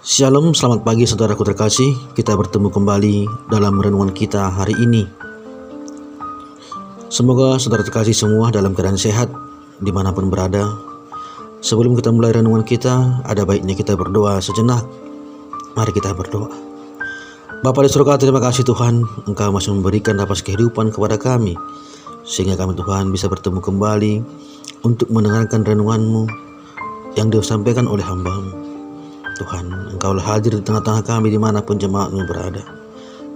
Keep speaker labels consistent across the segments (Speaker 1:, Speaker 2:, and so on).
Speaker 1: Shalom, selamat pagi saudaraku terkasih. Kita bertemu kembali dalam renungan kita hari ini. Semoga saudara terkasih semua dalam keadaan sehat dimanapun berada. Sebelum kita mulai renungan kita, ada baiknya kita berdoa sejenak. Mari kita berdoa. Bapa di surga, terima kasih Tuhan, Engkau masih memberikan nafas kehidupan kepada kami, sehingga kami Tuhan bisa bertemu kembali untuk mendengarkan renungan-Mu yang disampaikan oleh hamba-Mu. Tuhan, Engkaulah hadir di tengah-tengah kami dimanapun jemaat-Mu berada.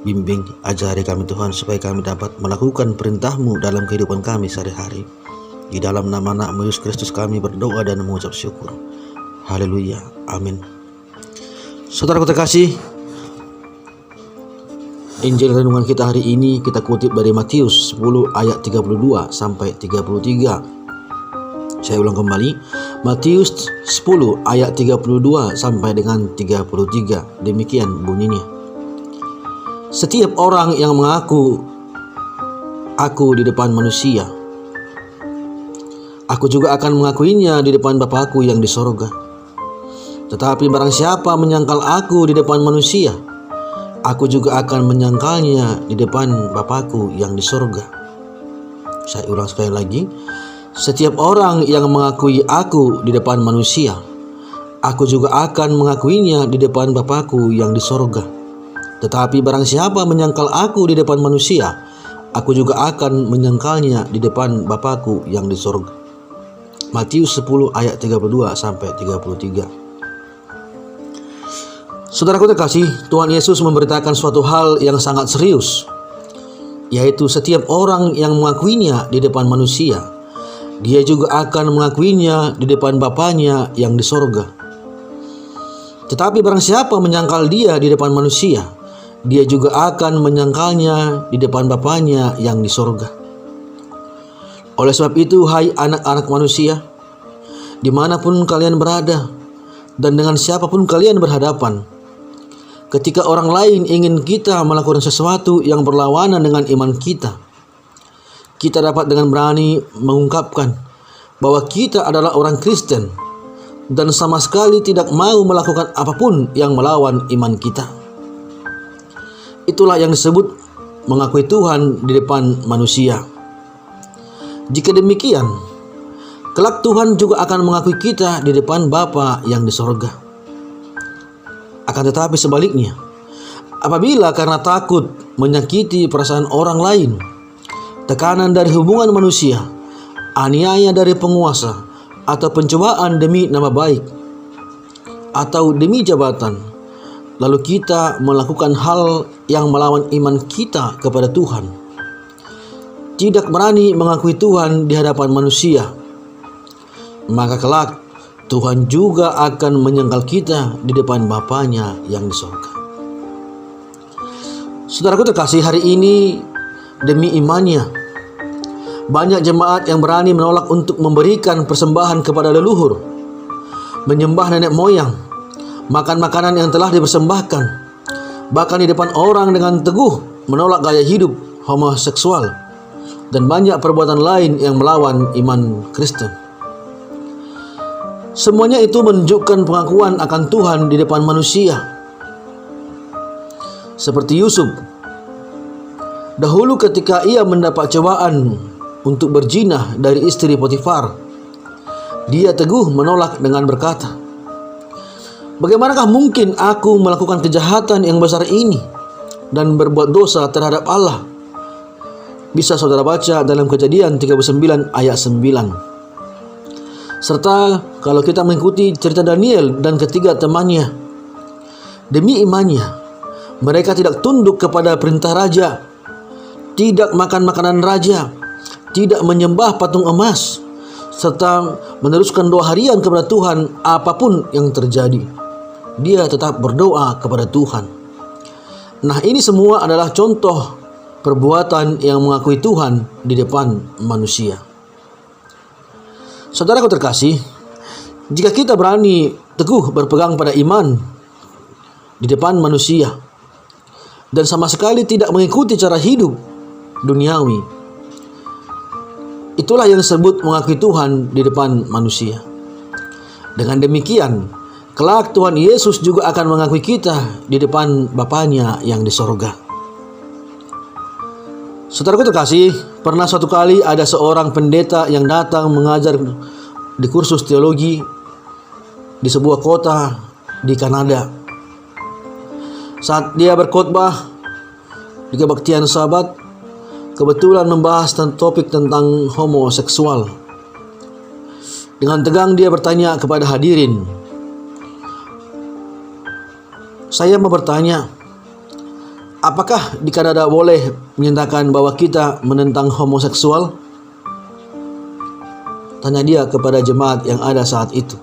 Speaker 1: Bimbing, ajari kami Tuhan, supaya kami dapat melakukan perintah-Mu dalam kehidupan kami sehari-hari. Di dalam nama anak-Mu Yesus Kristus kami berdoa dan mengucap syukur. Haleluya, amin. Saudaraku terkasih, Injil renungan kita hari ini kita kutip dari Matius 10 ayat 32 sampai 33. Saya ulang kembali, Matius 10 ayat 32 sampai dengan 33. Demikian bunyinya. Setiap orang yang mengaku aku di depan manusia, aku juga akan mengakuinya di depan Bapa-Ku yang di sorga. Tetapi barang siapa menyangkal aku di depan manusia, aku juga akan menyangkalnya di depan Bapa-Ku yang di sorga. Saya ulang sekali lagi. Setiap orang yang mengakui aku di depan manusia, aku juga akan mengakuinya di depan Bapa-Ku yang di sorga. Tetapi barang siapa menyangkal aku di depan manusia, aku juga akan menyangkalnya di depan Bapa-Ku yang di sorga. Matius 10 ayat 32 sampai 33. Saudaraku terkasih, Tuhan Yesus memberitakan suatu hal yang sangat serius, yaitu setiap orang yang mengakuinya di depan manusia, dia juga akan mengakuinya di depan Bapanya yang di sorga. Tetapi barang siapa menyangkal dia di depan manusia, dia juga akan menyangkalnya di depan Bapanya yang di sorga. Oleh sebab itu, hai anak-anak manusia, dimanapun kalian berada dan dengan siapapun kalian berhadapan, ketika orang lain ingin kita melakukan sesuatu yang berlawanan dengan iman kita, kita dapat dengan berani mengungkapkan bahwa kita adalah orang Kristen dan sama sekali tidak mau melakukan apapun yang melawan iman kita. Itulah yang disebut mengakui Tuhan di depan manusia. Jika demikian, kelak Tuhan juga akan mengakui kita di depan Bapa yang di sorga. Akan tetapi sebaliknya, apabila karena takut menyakiti perasaan orang lain, tekanan dari hubungan manusia, aniaya dari penguasa, atau pencobaan demi nama baik, atau demi jabatan, lalu kita melakukan hal yang melawan iman kita kepada Tuhan, tidak berani mengakui Tuhan di hadapan manusia, maka kelak Tuhan juga akan menyangkal kita di depan Bapanya yang di sorga. Saudaraku terkasih, hari ini demi imannya, banyak jemaat yang berani menolak untuk memberikan persembahan kepada leluhur, menyembah nenek moyang, makan makanan yang telah dipersembahkan, bahkan di depan orang dengan teguh menolak gaya hidup homoseksual, dan banyak perbuatan lain yang melawan iman Kristen. Semuanya itu menunjukkan pengakuan akan Tuhan di depan manusia. Seperti Yusuf, dahulu ketika ia mendapat cobaan untuk berzinah dari istri Potifar, dia teguh menolak dengan berkata, "Bagaimanakah mungkin aku melakukan kejahatan yang besar ini dan berbuat dosa terhadap Allah?" Bisa saudara baca dalam Kejadian 39 ayat 9. Serta kalau kita mengikuti cerita Daniel dan ketiga temannya, demi imannya mereka tidak tunduk kepada perintah raja, tidak makan makanan raja, tidak menyembah patung emas, serta meneruskan doa harian kepada Tuhan apapun yang terjadi. Dia tetap berdoa kepada Tuhan. Nah, ini semua adalah contoh perbuatan yang mengakui Tuhan di depan manusia. Saudaraku terkasih, jika kita berani teguh berpegang pada iman di depan manusia dan sama sekali tidak mengikuti cara hidup duniawi, itulah yang disebut mengakui Tuhan di depan manusia. Dengan demikian, Kelak Tuhan Yesus juga akan mengakui kita di depan Bapanya yang di sorga. Saudaraku terkasih, pernah suatu kali ada seorang pendeta yang datang mengajar di kursus teologi di sebuah kota di Kanada. Saat dia berkhotbah di kebaktian Sabat, kebetulan membahas topik tentang homoseksual. Dengan tegang dia bertanya kepada hadirin, "Saya mau bertanya, apakah di Kanada boleh menyatakan bahwa kita menentang homoseksual?" Tanya dia kepada jemaat yang ada saat itu.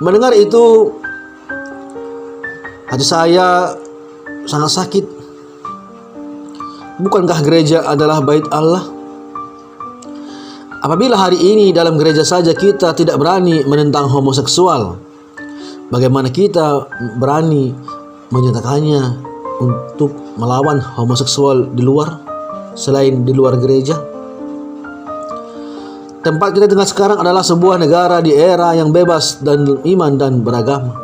Speaker 1: Mendengar itu, hati saya sangat sakit. Bukankah gereja adalah bait Allah? Apabila hari ini dalam gereja saja kita tidak berani menentang homoseksual, bagaimana kita berani menyatakannya untuk melawan homoseksual di luar, selain di luar gereja? Tempat kita tinggal sekarang adalah sebuah negara di era yang bebas dan iman dan beragama.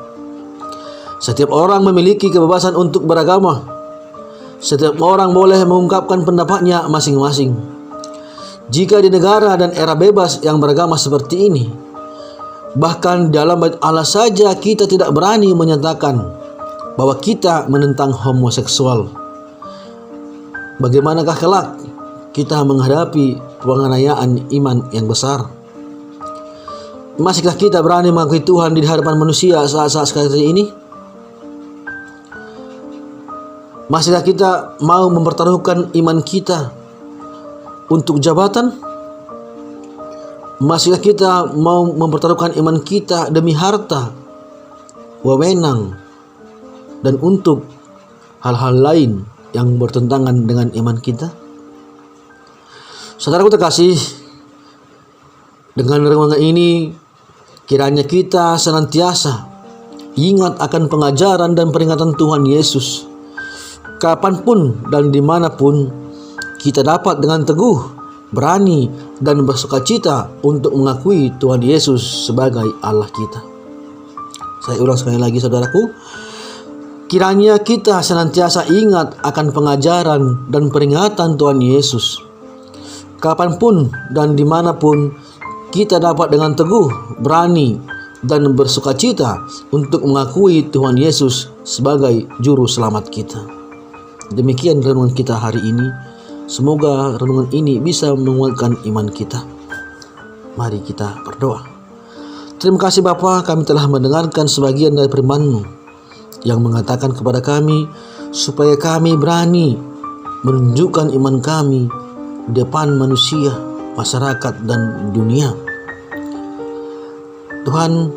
Speaker 1: Setiap orang memiliki kebebasan untuk beragama. Setiap orang boleh mengungkapkan pendapatnya masing-masing. Jika di negara dan era bebas yang beragama seperti ini, bahkan dalam bait Allah saja kita tidak berani menyatakan bahwa kita menentang homoseksual, bagaimanakah kelak kita menghadapi penganiayaan iman yang besar? Masihkah kita berani mengakui Tuhan di hadapan manusia saat-saat seperti ini? Masihkah kita mau mempertaruhkan iman kita untuk jabatan? Masihkah kita mau mempertaruhkan iman kita demi harta, wewenang, dan untuk hal-hal lain yang bertentangan dengan iman kita? Saudaraku terkasih, dengan renungan ini kiranya kita senantiasa ingat akan pengajaran dan peringatan Tuhan Yesus. Kapanpun dan dimanapun kita dapat dengan teguh, berani, dan bersukacita untuk mengakui Tuhan Yesus sebagai Allah kita. Saya ulang sekali lagi saudaraku, kiranya kita senantiasa ingat akan pengajaran dan peringatan Tuhan Yesus. Kapanpun dan dimanapun kita dapat dengan teguh, berani, dan bersukacita untuk mengakui Tuhan Yesus sebagai Juru Selamat kita. Demikian renungan kita hari ini. Semoga renungan ini bisa menguatkan iman kita. Mari kita berdoa. Terima kasih Bapa, kami telah mendengarkan sebagian dari firman-Mu yang mengatakan kepada kami supaya kami berani menunjukkan iman kami di depan manusia, masyarakat, dan dunia. Tuhan,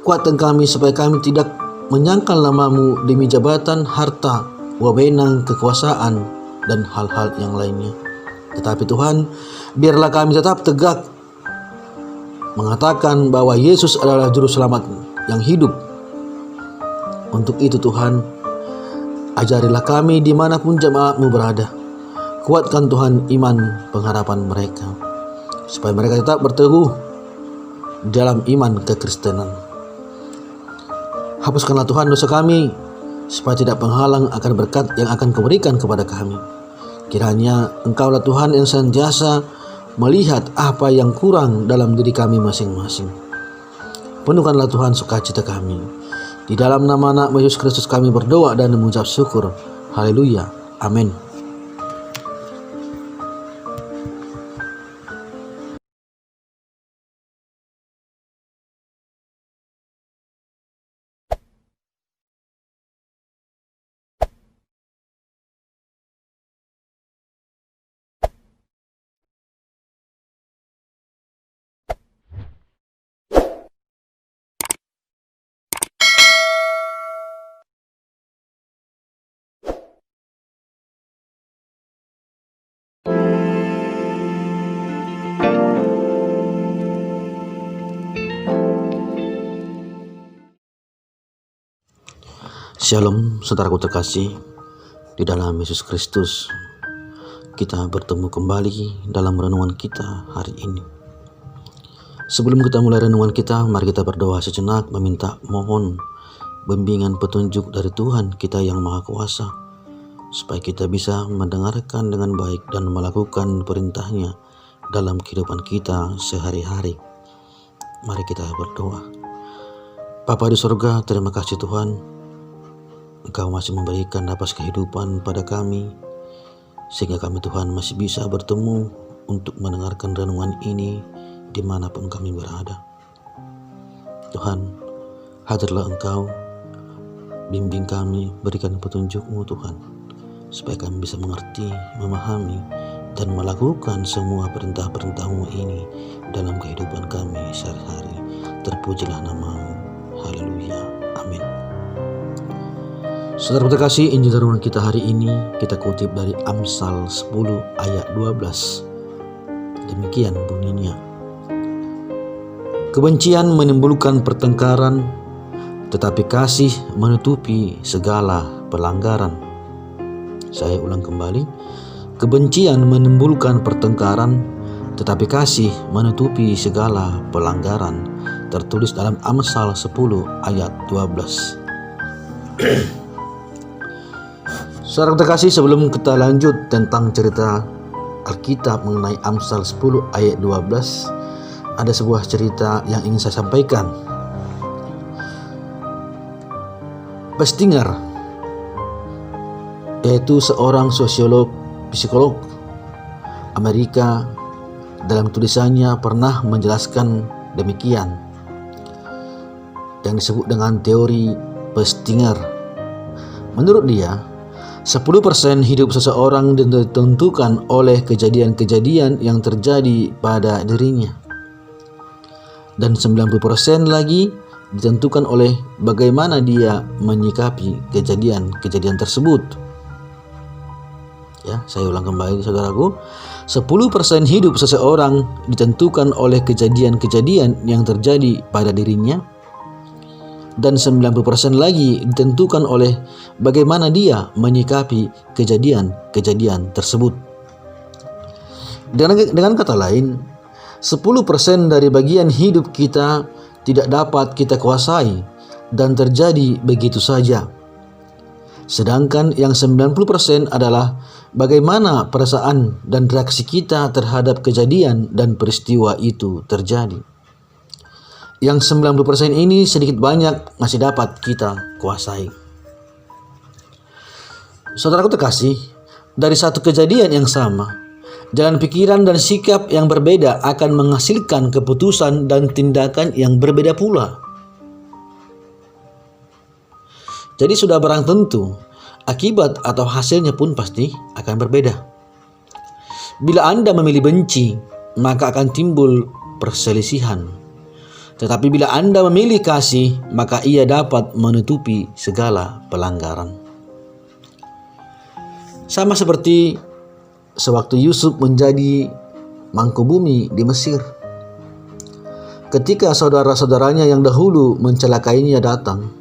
Speaker 1: kuatkan kami supaya kami tidak menyangkal nama-Mu demi jabatan, harta, wewenang, kekuasaan, dan hal-hal yang lainnya. Tetapi Tuhan, biarlah kami tetap tegak mengatakan bahwa Yesus adalah Juru Selamat yang hidup. Untuk itu Tuhan, ajarilah kami dimanapun jemaat-Mu berada. Kuatkan Tuhan iman pengharapan mereka, supaya mereka tetap berteguh dalam iman kekristenan. Hapuskanlah Tuhan dosa kami, supaya tidak penghalang akan berkat yang akan Kau berikan kepada kami. Kiranya Engkaulah Tuhan yang senantiasa melihat apa yang kurang dalam diri kami masing-masing. Penuhkanlah Tuhan sukacita kami. Di dalam nama Anak Yesus Kristus kami berdoa dan mengucap syukur. Haleluya. Amin. Shalom saudaraku terkasih di dalam Yesus Kristus. Kita bertemu kembali dalam renungan kita hari ini. Sebelum kita mulai renungan kita, mari kita berdoa sejenak meminta mohon bimbingan petunjuk dari Tuhan kita yang Maha Kuasa, supaya kita bisa mendengarkan dengan baik dan melakukan perintahnya dalam kehidupan kita sehari-hari. Mari kita berdoa. Bapa di surga, terima kasih Tuhan, Engkau masih memberikan napas kehidupan pada kami, sehingga kami Tuhan masih bisa bertemu untuk mendengarkan renungan ini dimanapun kami berada. Tuhan, hadirlah Engkau, bimbing kami, berikan petunjuk-Mu Tuhan, supaya kami bisa mengerti, memahami, dan melakukan semua perintah-perintah-Mu ini dalam kehidupan kami sehari-hari. Terpujilah nama-Mu. Haleluya. Amin. Saudara terkasih, Injil renungan kita hari ini kita kutip dari Amsal 10 ayat 12. Demikian bunyinya. Kebencian menimbulkan pertengkaran, tetapi kasih menutupi segala pelanggaran. Saya ulang kembali. Kebencian menimbulkan pertengkaran, tetapi kasih menutupi segala pelanggaran. Tertulis dalam Amsal 10 ayat 12. Saudara terkasih, sebelum kita lanjut tentang cerita Alkitab mengenai Amsal 10 ayat 12, ada sebuah cerita yang ingin saya sampaikan. Pestinger, yaitu seorang psikolog Amerika, dalam tulisannya pernah menjelaskan demikian, yang disebut dengan teori Pestinger. Menurut dia, 10% hidup seseorang ditentukan oleh kejadian-kejadian yang terjadi pada dirinya, dan 90% lagi ditentukan oleh bagaimana dia menyikapi kejadian-kejadian tersebut. Ya, saya ulang kembali saudaraku. 10% hidup seseorang ditentukan oleh kejadian-kejadian yang terjadi pada dirinya, dan 90% lagi ditentukan oleh bagaimana dia menyikapi kejadian-kejadian tersebut. Dengan kata lain, 10% dari bagian hidup kita tidak dapat kita kuasai dan terjadi begitu saja. Sedangkan yang 90% adalah bagaimana perasaan dan reaksi kita terhadap kejadian dan peristiwa itu terjadi. Yang 90% ini sedikit banyak masih dapat kita kuasai. Saudaraku terkasih, dari satu kejadian yang sama, jalan pikiran dan sikap yang berbeda akan menghasilkan keputusan dan tindakan yang berbeda pula. Jadi sudah barang tentu, akibat atau hasilnya pun pasti akan berbeda. Bila Anda memilih benci, maka akan timbul perselisihan. Tetapi bila Anda memilih kasih, maka ia dapat menutupi segala pelanggaran. Sama seperti sewaktu Yusuf menjadi mangkubumi di Mesir. Ketika saudara-saudaranya yang dahulu mencelakainya datang,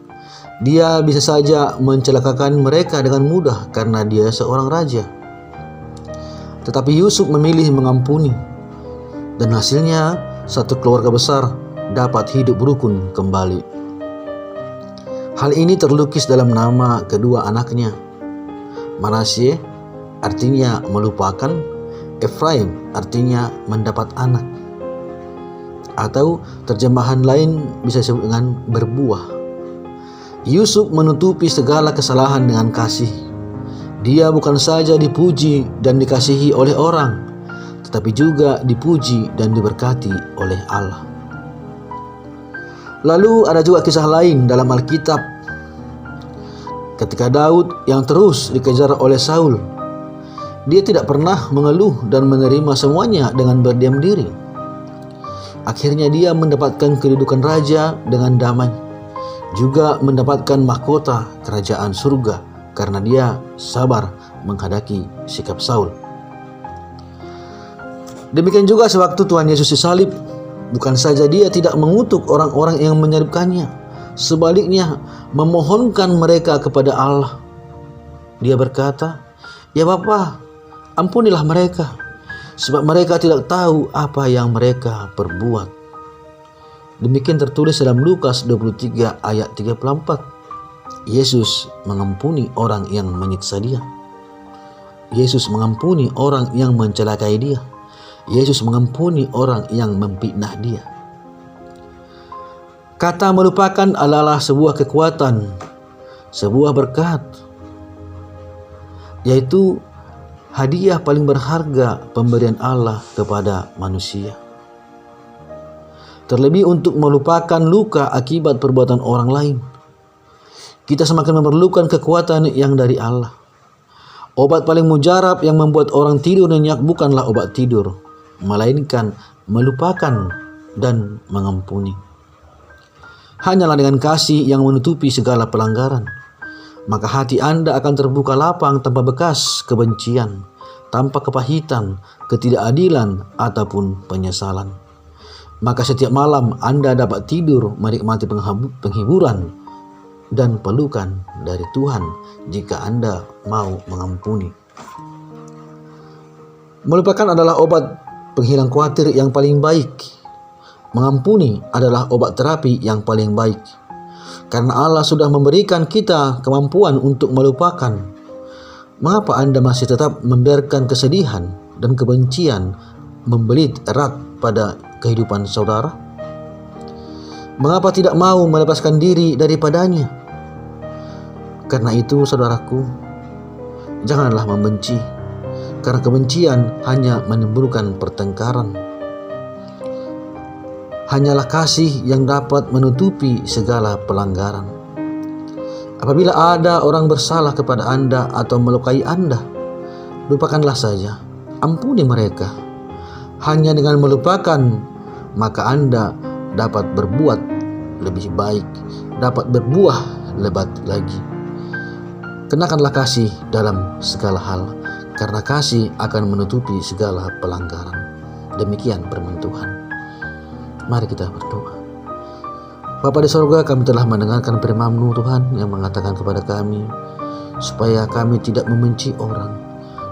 Speaker 1: dia bisa saja mencelakakan mereka dengan mudah karena dia seorang raja. Tetapi Yusuf memilih mengampuni, dan hasilnya satu keluarga besar dapat hidup rukun kembali. Hal ini terlukis dalam nama kedua anaknya. Manasye artinya melupakan, Efraim artinya mendapat anak. Atau terjemahan lain bisa disebut dengan berbuah. Yusuf menutupi segala kesalahan dengan kasih. Dia bukan saja dipuji dan dikasihi oleh orang, tetapi juga dipuji dan diberkati oleh Allah. Lalu ada juga kisah lain dalam Alkitab. Ketika Daud yang terus dikejar oleh Saul, dia tidak pernah mengeluh dan menerima semuanya dengan berdiam diri. Akhirnya dia mendapatkan kedudukan raja dengan damai, juga mendapatkan mahkota kerajaan surga karena dia sabar menghadapi sikap Saul. Demikian juga sewaktu Tuhan Yesus disalib, bukan saja dia tidak mengutuk orang-orang yang menyalibkannya, sebaliknya memohonkan mereka kepada Allah. Dia berkata, "Ya Bapa, ampunilah mereka, sebab mereka tidak tahu apa yang mereka perbuat." Demikian tertulis dalam Lukas 23 ayat 34. Yesus mengampuni orang yang menyiksa dia. Yesus mengampuni orang yang mencelakai dia. Yesus mengampuni orang yang memfitnah dia. Kata melupakan adalah sebuah kekuatan, sebuah berkat, yaitu hadiah paling berharga pemberian Allah kepada manusia. Terlebih untuk melupakan luka akibat perbuatan orang lain, kita semakin memerlukan kekuatan yang dari Allah. Obat paling mujarab yang membuat orang tidur nyenyak bukanlah obat tidur, melainkan melupakan dan mengampuni. Hanyalah dengan kasih yang menutupi segala pelanggaran, maka hati Anda akan terbuka lapang tanpa bekas kebencian, tanpa kepahitan, ketidakadilan, ataupun penyesalan. Maka setiap malam Anda dapat tidur menikmati penghiburan dan pelukan dari Tuhan jika Anda mau mengampuni. Melupakan adalah obat penghilang khawatir yang paling baik. Mengampuni adalah obat terapi yang paling baik. Karena Allah sudah memberikan kita kemampuan untuk melupakan, mengapa Anda masih tetap membiarkan kesedihan dan kebencian membelit erat pada kehidupan saudara? Mengapa tidak mau melepaskan diri daripadanya? Karena itu, saudaraku, janganlah membenci, karena kebencian hanya menimbulkan pertengkaran. Hanyalah kasih yang dapat menutupi segala pelanggaran. Apabila ada orang bersalah kepada Anda atau melukai Anda, lupakanlah saja, ampuni mereka. Hanya dengan melupakan, maka Anda dapat berbuat lebih baik, dapat berbuah lebat lagi. Kenakanlah kasih dalam segala hal, karena kasih akan menutupi segala pelanggaran. Demikian firman Tuhan. Mari kita berdoa. Bapa di sorga, kami telah mendengarkan firman-Mu Tuhan yang mengatakan kepada kami supaya kami tidak membenci orang,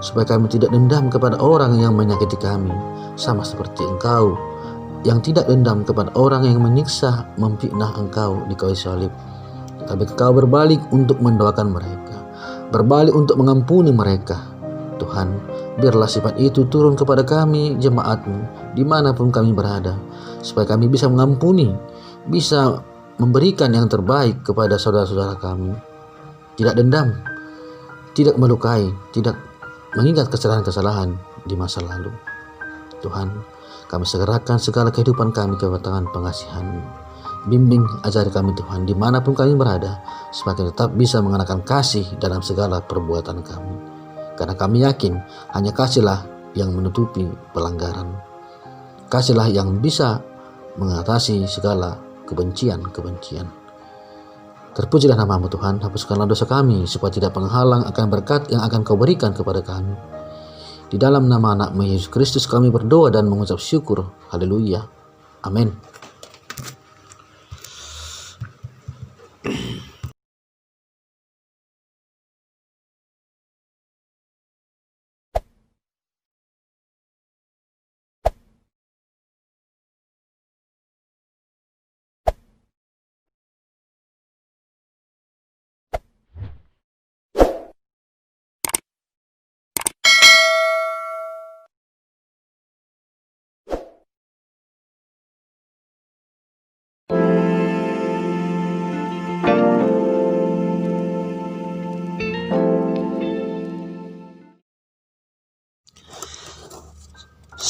Speaker 1: supaya kami tidak dendam kepada orang yang menyakiti kami, sama seperti Engkau yang tidak dendam kepada orang yang menyiksa, memfitnah Engkau di kayu salib. Tapi Engkau berbalik untuk mendoakan mereka, berbalik untuk mengampuni mereka. Tuhan, biarlah sifat itu turun kepada kami, jemaat-Mu, dimanapun kami berada, supaya kami bisa mengampuni, bisa memberikan yang terbaik kepada saudara-saudara kami. Tidak dendam, tidak melukai, tidak mengingat kesalahan-kesalahan di masa lalu. Tuhan, kami segerakan segala kehidupan kami ke tangan pengasihan-Mu. Bimbing, ajari kami Tuhan, dimanapun kami berada, supaya tetap bisa mengenakan kasih dalam segala perbuatan kami. Karena kami yakin hanya kasihlah yang menutupi pelanggaran. Kasihlah yang bisa mengatasi segala kebencian-kebencian. Terpujilah nama-Mu Tuhan, hapuskanlah dosa kami, supaya tidak penghalang akan berkat yang akan Kau berikan kepada kami. Di dalam nama anak-Mu Yesus Kristus kami berdoa dan mengucap syukur. Haleluya. Amin.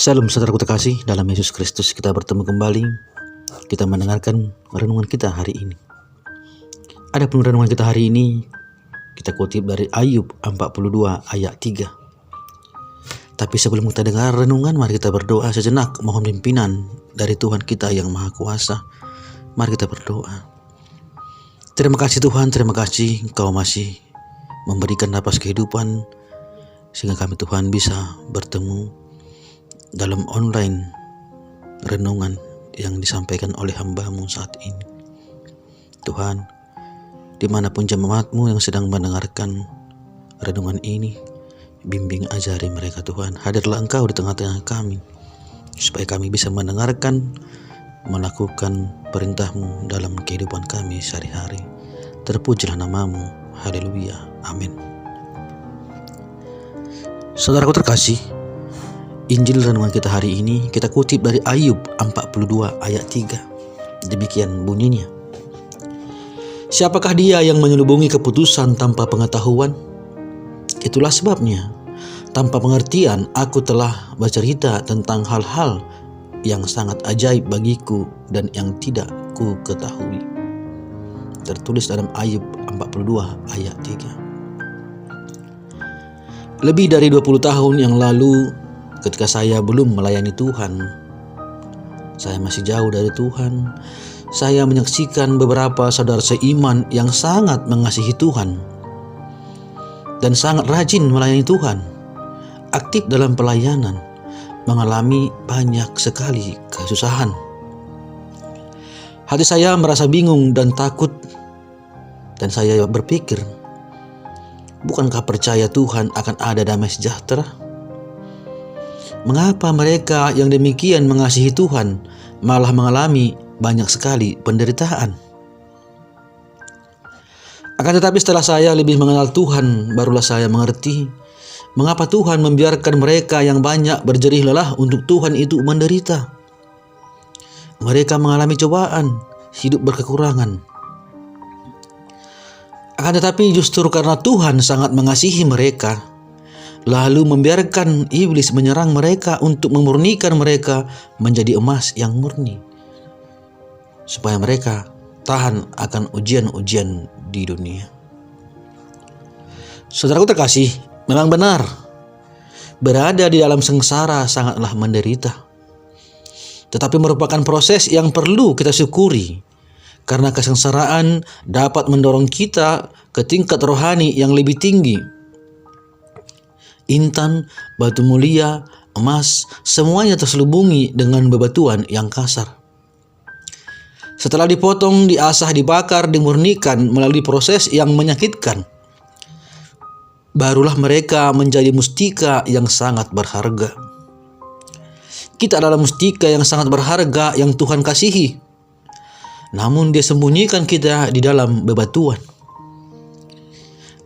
Speaker 1: Shalom saudaraku terkasih dalam Yesus Kristus, kita bertemu kembali. Kita mendengarkan renungan kita hari ini. Adapun renungan kita hari ini kita kutip dari Ayub 42 ayat 3. Tapi sebelum kita dengar renungan, mari kita berdoa sejenak, mohon pimpinan dari Tuhan kita yang Maha Kuasa. Mari kita berdoa. Terima kasih Tuhan, terima kasih Engkau masih memberikan napas kehidupan sehingga kami Tuhan bisa bertemu dalam online renungan yang disampaikan oleh hamba-Mu saat ini. Tuhan, dimanapun jemaat-Mu yang sedang mendengarkan renungan ini, bimbing ajari mereka Tuhan. Hadirlah Engkau di tengah-tengah kami, supaya kami bisa mendengarkan melakukan perintah-Mu dalam kehidupan kami sehari-hari. Terpujilah nama-Mu. Haleluya. Amin. Saudaraku terkasih, Injil renungan kita hari ini kita kutip dari Ayub 42 ayat 3. Demikian bunyinya. Siapakah dia yang menyelubungi keputusan tanpa pengetahuan? Itulah sebabnya, tanpa pengertian aku telah bercerita tentang hal-hal yang sangat ajaib bagiku dan yang tidak ku ketahui. Tertulis dalam Ayub 42 ayat 3. Lebih dari 20 tahun yang lalu, ketika saya belum melayani Tuhan, saya masih jauh dari Tuhan, saya menyaksikan beberapa saudara seiman yang sangat mengasihi Tuhan dan sangat rajin melayani Tuhan, aktif dalam pelayanan, mengalami banyak sekali kesusahan. Hati saya merasa bingung dan takut, dan saya berpikir, bukankah percaya Tuhan akan ada damai sejahtera? Mengapa mereka yang demikian mengasihi Tuhan malah mengalami banyak sekali penderitaan? Akan tetapi setelah saya lebih mengenal Tuhan, barulah saya mengerti mengapa Tuhan membiarkan mereka yang banyak berjerih lelah untuk Tuhan itu menderita. Mereka mengalami cobaan, hidup berkekurangan. Akan tetapi justru karena Tuhan sangat mengasihi mereka, lalu membiarkan iblis menyerang mereka untuk memurnikan mereka menjadi emas yang murni, supaya mereka tahan akan ujian-ujian di dunia. Saudaraku terkasih, memang benar, berada di dalam sengsara sangatlah menderita. Tetapi merupakan proses yang perlu kita syukuri, karena kesengsaraan dapat mendorong kita ke tingkat rohani yang lebih tinggi. Intan, batu mulia, emas, semuanya terselubungi dengan bebatuan yang kasar. Setelah dipotong, diasah, dibakar, dimurnikan melalui proses yang menyakitkan, barulah mereka menjadi mustika yang sangat berharga. Kita adalah mustika yang sangat berharga yang Tuhan kasihi, namun Dia sembunyikan kita di dalam bebatuan.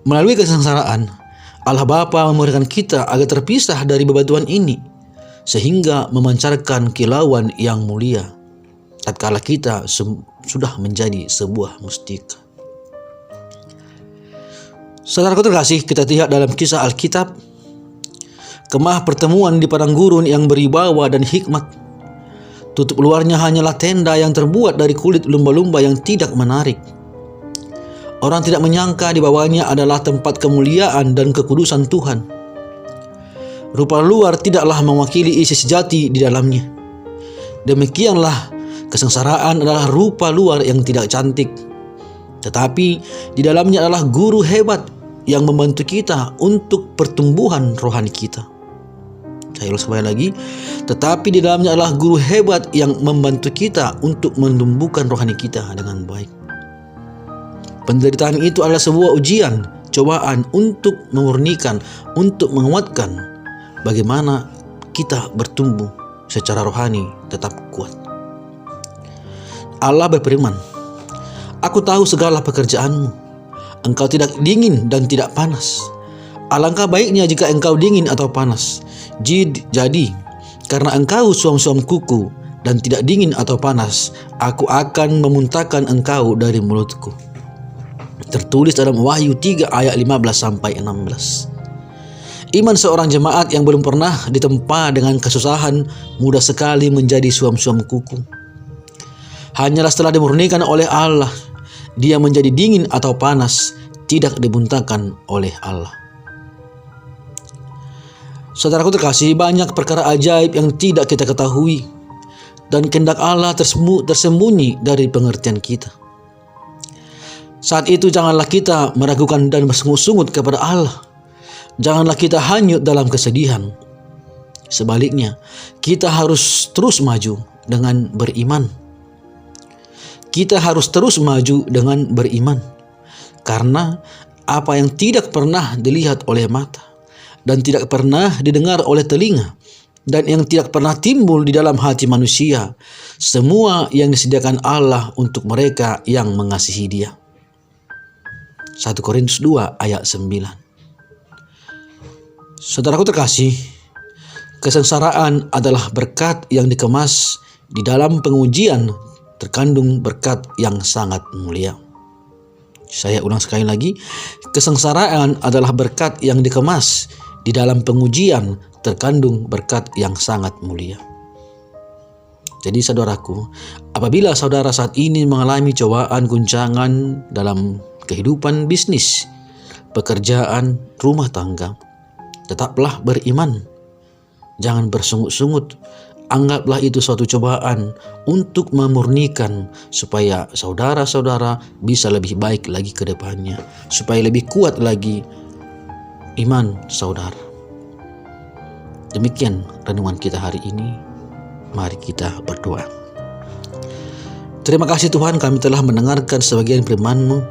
Speaker 1: Melalui kesengsaraan, Allah Bapa memberikan kita agar terpisah dari bebatuan ini, sehingga memancarkan kilauan yang mulia tatkala kita sudah menjadi sebuah mustika. Saudaraku terkasih, kita lihat dalam kisah Alkitab, kemah pertemuan di padang gurun yang berwibawa dan hikmat. Tutup luarnya hanyalah tenda yang terbuat dari kulit lumba-lumba yang tidak menarik. Orang tidak menyangka di bawahnya adalah tempat kemuliaan dan kekudusan Tuhan. Rupa luar tidaklah mewakili isi sejati di dalamnya. Demikianlah kesengsaraan adalah rupa luar yang tidak cantik, tetapi di dalamnya adalah guru hebat yang membantu kita untuk pertumbuhan rohani kita. Saya ulang sekali lagi, tetapi di dalamnya adalah guru hebat yang membantu kita untuk menumbuhkan rohani kita dengan baik. Penderitaan itu adalah sebuah ujian, cobaan untuk memurnikan, untuk menguatkan bagaimana kita bertumbuh secara rohani tetap kuat. Allah berfirman, "Aku tahu segala pekerjaanmu. Engkau tidak dingin dan tidak panas. Alangkah baiknya jika engkau dingin atau panas. Jadi, karena engkau suam-suam kuku dan tidak dingin atau panas, aku akan memuntahkan engkau dari mulutku." Tertulis dalam Wahyu 3 ayat 15-16. Iman seorang jemaat yang belum pernah ditempa dengan kesusahan mudah sekali menjadi suam-suam kuku. Hanyalah setelah dimurnikan oleh Allah, dia menjadi dingin atau panas, tidak dibuntahkan oleh Allah. Saudaraku terkasih, banyak perkara ajaib yang tidak kita ketahui, dan kehendak Allah tersembunyi dari pengertian kita. Saat itu janganlah kita meragukan dan bersungut-sungut kepada Allah. Janganlah kita hanyut dalam kesedihan. Sebaliknya, kita harus terus maju dengan beriman. Kita harus terus maju dengan beriman. Karena apa yang tidak pernah dilihat oleh mata dan tidak pernah didengar oleh telinga, dan yang tidak pernah timbul di dalam hati manusia, semua yang disediakan Allah untuk mereka yang mengasihi Dia. 1 Korintus 2 ayat 9. Saudaraku terkasih, kesengsaraan adalah berkat yang dikemas di dalam pengujian, terkandung berkat yang sangat mulia. Saya ulang sekali lagi, kesengsaraan adalah berkat yang dikemas di dalam pengujian, terkandung berkat yang sangat mulia. Jadi saudaraku, apabila saudara saat ini mengalami cobaan guncangan dalam kehidupan bisnis, pekerjaan, rumah tangga, tetaplah beriman. Jangan bersungut-sungut. Anggaplah itu suatu cobaan untuk memurnikan supaya saudara-saudara bisa lebih baik lagi ke depannya, supaya lebih kuat lagi iman saudara. Demikian renungan kita hari ini. Mari kita berdoa. Terima kasih Tuhan, kami telah mendengarkan sebagian firman-Mu.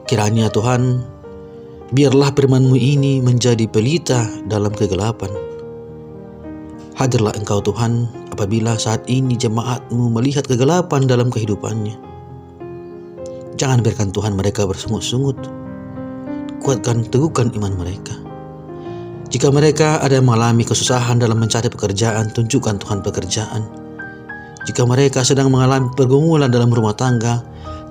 Speaker 1: Kiranya Tuhan, biarlah firman-Mu ini menjadi pelita dalam kegelapan. Hadirlah Engkau Tuhan apabila saat ini jemaat-Mu melihat kegelapan dalam kehidupannya. Jangan biarkan Tuhan mereka bersungut-sungut. Kuatkan, teguhkan iman mereka. Jika mereka ada yang mengalami kesusahan dalam mencari pekerjaan, tunjukkan Tuhan pekerjaan. Jika mereka sedang mengalami pergumulan dalam rumah tangga,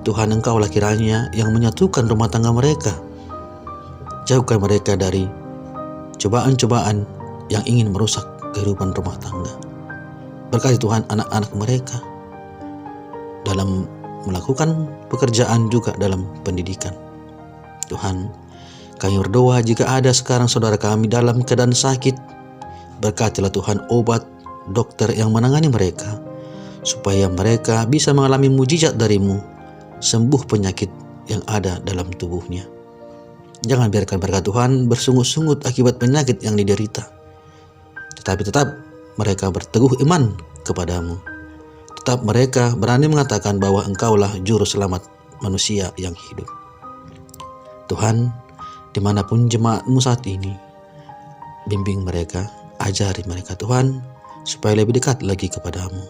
Speaker 1: Tuhan Engkaulah kiranya yang menyatukan rumah tangga mereka. Jauhkan mereka dari cobaan-cobaan yang ingin merusak kehidupan rumah tangga. Berkati Tuhan anak-anak mereka dalam melakukan pekerjaan, juga dalam pendidikan. Tuhan, kami berdoa jika ada sekarang saudara kami dalam keadaan sakit, berkatilah Tuhan obat dokter yang menangani mereka, supaya mereka bisa mengalami mujizat dari-Mu, sembuh penyakit yang ada dalam tubuhnya. Jangan biarkan mereka Tuhan bersungut-sungut akibat penyakit yang diderita, tetapi tetap mereka berteguh iman kepada-Mu. Tetap mereka berani mengatakan bahwa Engkaulah juru selamat manusia yang hidup. Tuhan, dimanapun jemaat-Mu saat ini, bimbing mereka, ajari mereka Tuhan, supaya lebih dekat lagi kepada-Mu.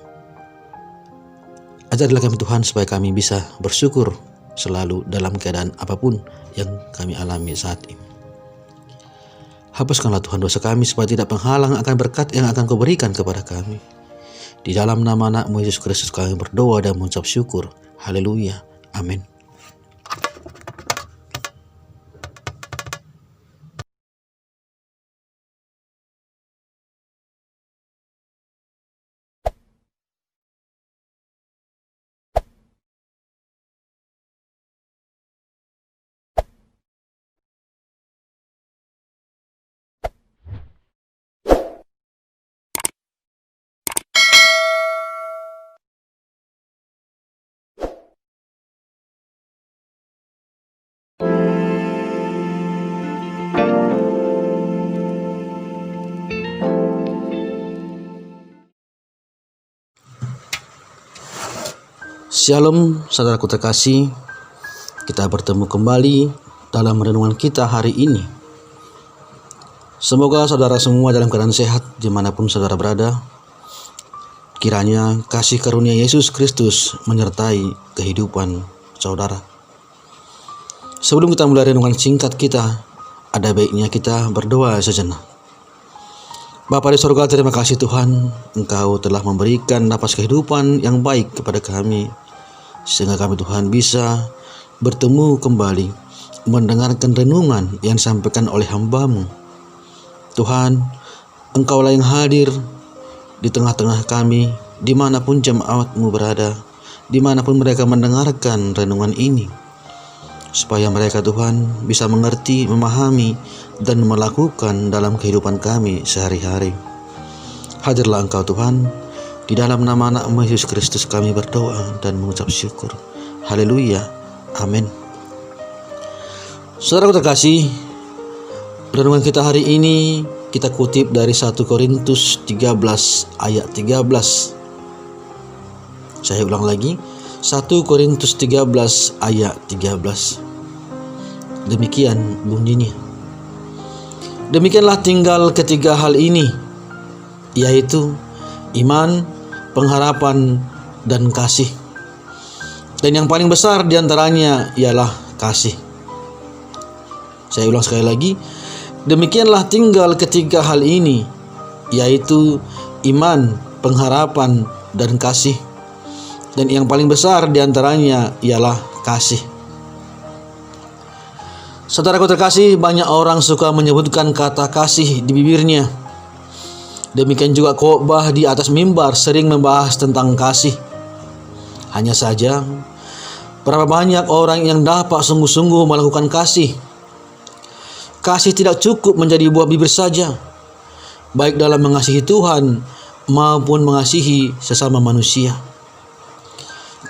Speaker 1: Ajarilah kami Tuhan, supaya kami bisa bersyukur selalu dalam keadaan apapun yang kami alami saat ini. Hapuskanlah Tuhan dosa kami, supaya tidak menghalang akan berkat yang akan Kau berikan kepada kami. Di dalam nama Anak-Mu Yesus Kristus kami berdoa dan mengucap syukur. Haleluya. Amin. Shalom saudaraku terkasih, kita bertemu kembali dalam renungan kita hari ini. Semoga saudara semua dalam keadaan sehat dimanapun saudara berada. Kiranya kasih karunia Yesus Kristus menyertai kehidupan saudara. Sebelum kita mulai renungan singkat kita, ada baiknya kita berdoa sejenak. Bapa di surga, terima kasih Tuhan, Engkau telah memberikan napas kehidupan yang baik kepada kami, sehingga kami Tuhan bisa bertemu kembali, mendengarkan renungan yang disampaikan oleh hamba-Mu. Tuhan, Engkaulah yang hadir di tengah-tengah kami, dimanapun jemaat-Mu berada, dimanapun mereka mendengarkan renungan ini, supaya mereka Tuhan bisa mengerti, memahami, dan melakukan dalam kehidupan kami sehari-hari. Hadirlah Engkau Tuhan, di dalam nama Anak-Mu Yesus Kristus kami berdoa dan mengucap syukur. Haleluya. Amin. Saudara terkasih, renungan kita hari ini kita kutip dari 1 Korintus 13 ayat 13. Saya ulang lagi, 1 Korintus 13 ayat 13. Demikian bunyinya. Demikianlah tinggal ketiga hal ini, yaitu iman, pengharapan, dan kasih. Dan yang paling besar diantaranya ialah kasih. Saya ulang sekali lagi, demikianlah tinggal ketiga hal ini, yaitu iman, pengharapan, dan kasih. Dan yang paling besar diantaranya ialah kasih. Saudaraku terkasih, banyak orang suka menyebutkan kata kasih di bibirnya. Demikian juga khotbah di atas mimbar sering membahas tentang kasih. Hanya saja, berapa banyak orang yang dapat sungguh-sungguh melakukan kasih. Kasih tidak cukup menjadi buah bibir saja, baik dalam mengasihi Tuhan maupun mengasihi sesama manusia.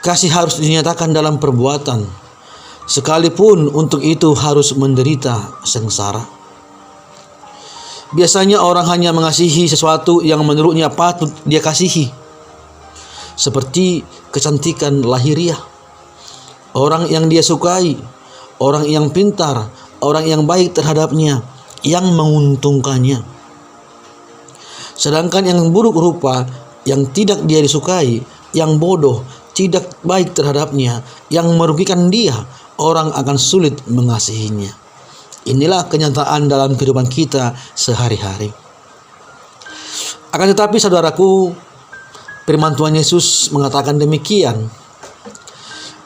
Speaker 1: Kasih harus dinyatakan dalam perbuatan, sekalipun untuk itu harus menderita sengsara. Biasanya orang hanya mengasihi sesuatu yang menurutnya patut dia kasihi, seperti kecantikan lahiriah, orang yang dia sukai, orang yang pintar, orang yang baik terhadapnya, yang menguntungkannya. Sedangkan yang buruk rupa, yang tidak dia disukai, yang bodoh, tidak baik terhadapnya, yang merugikan dia, orang akan sulit mengasihinya. Inilah kenyataan dalam kehidupan kita sehari-hari. Akan tetapi saudaraku, firman Tuhan Yesus mengatakan demikian.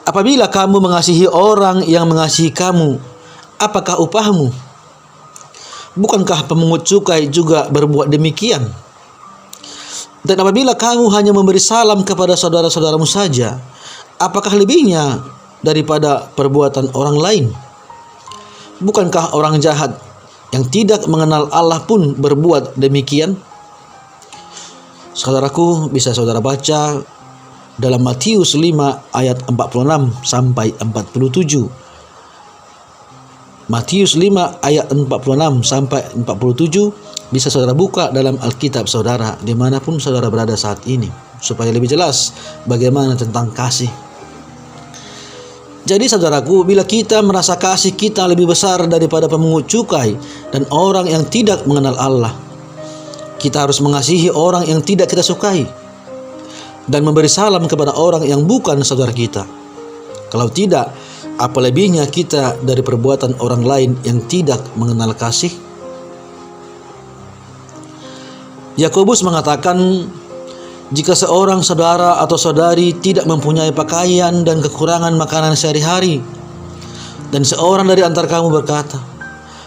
Speaker 1: Apabila kamu mengasihi orang yang mengasihi kamu, apakah upahmu? Bukankah pemungut cukai juga berbuat demikian? Dan apabila kamu hanya memberi salam kepada saudara-saudaramu saja, apakah lebihnya daripada perbuatan orang lain? Bukankah orang jahat yang tidak mengenal Allah pun berbuat demikian? Saudaraku, bisa saudara baca dalam Matius 5 ayat 46 sampai 47. Matius 5 ayat 46 sampai 47 bisa saudara buka dalam Alkitab saudara dimanapun saudara berada saat ini, supaya lebih jelas bagaimana tentang kasih. Jadi saudaraku, bila kita merasa kasih kita lebih besar daripada pemungut cukai dan orang yang tidak mengenal Allah, kita harus mengasihi orang yang tidak kita sukai dan memberi salam kepada orang yang bukan saudara kita. Kalau tidak, apa lebihnya kita dari perbuatan orang lain yang tidak mengenal kasih? Yakobus mengatakan, jika seorang saudara atau saudari tidak mempunyai pakaian dan kekurangan makanan sehari-hari, dan seorang dari antara kamu berkata,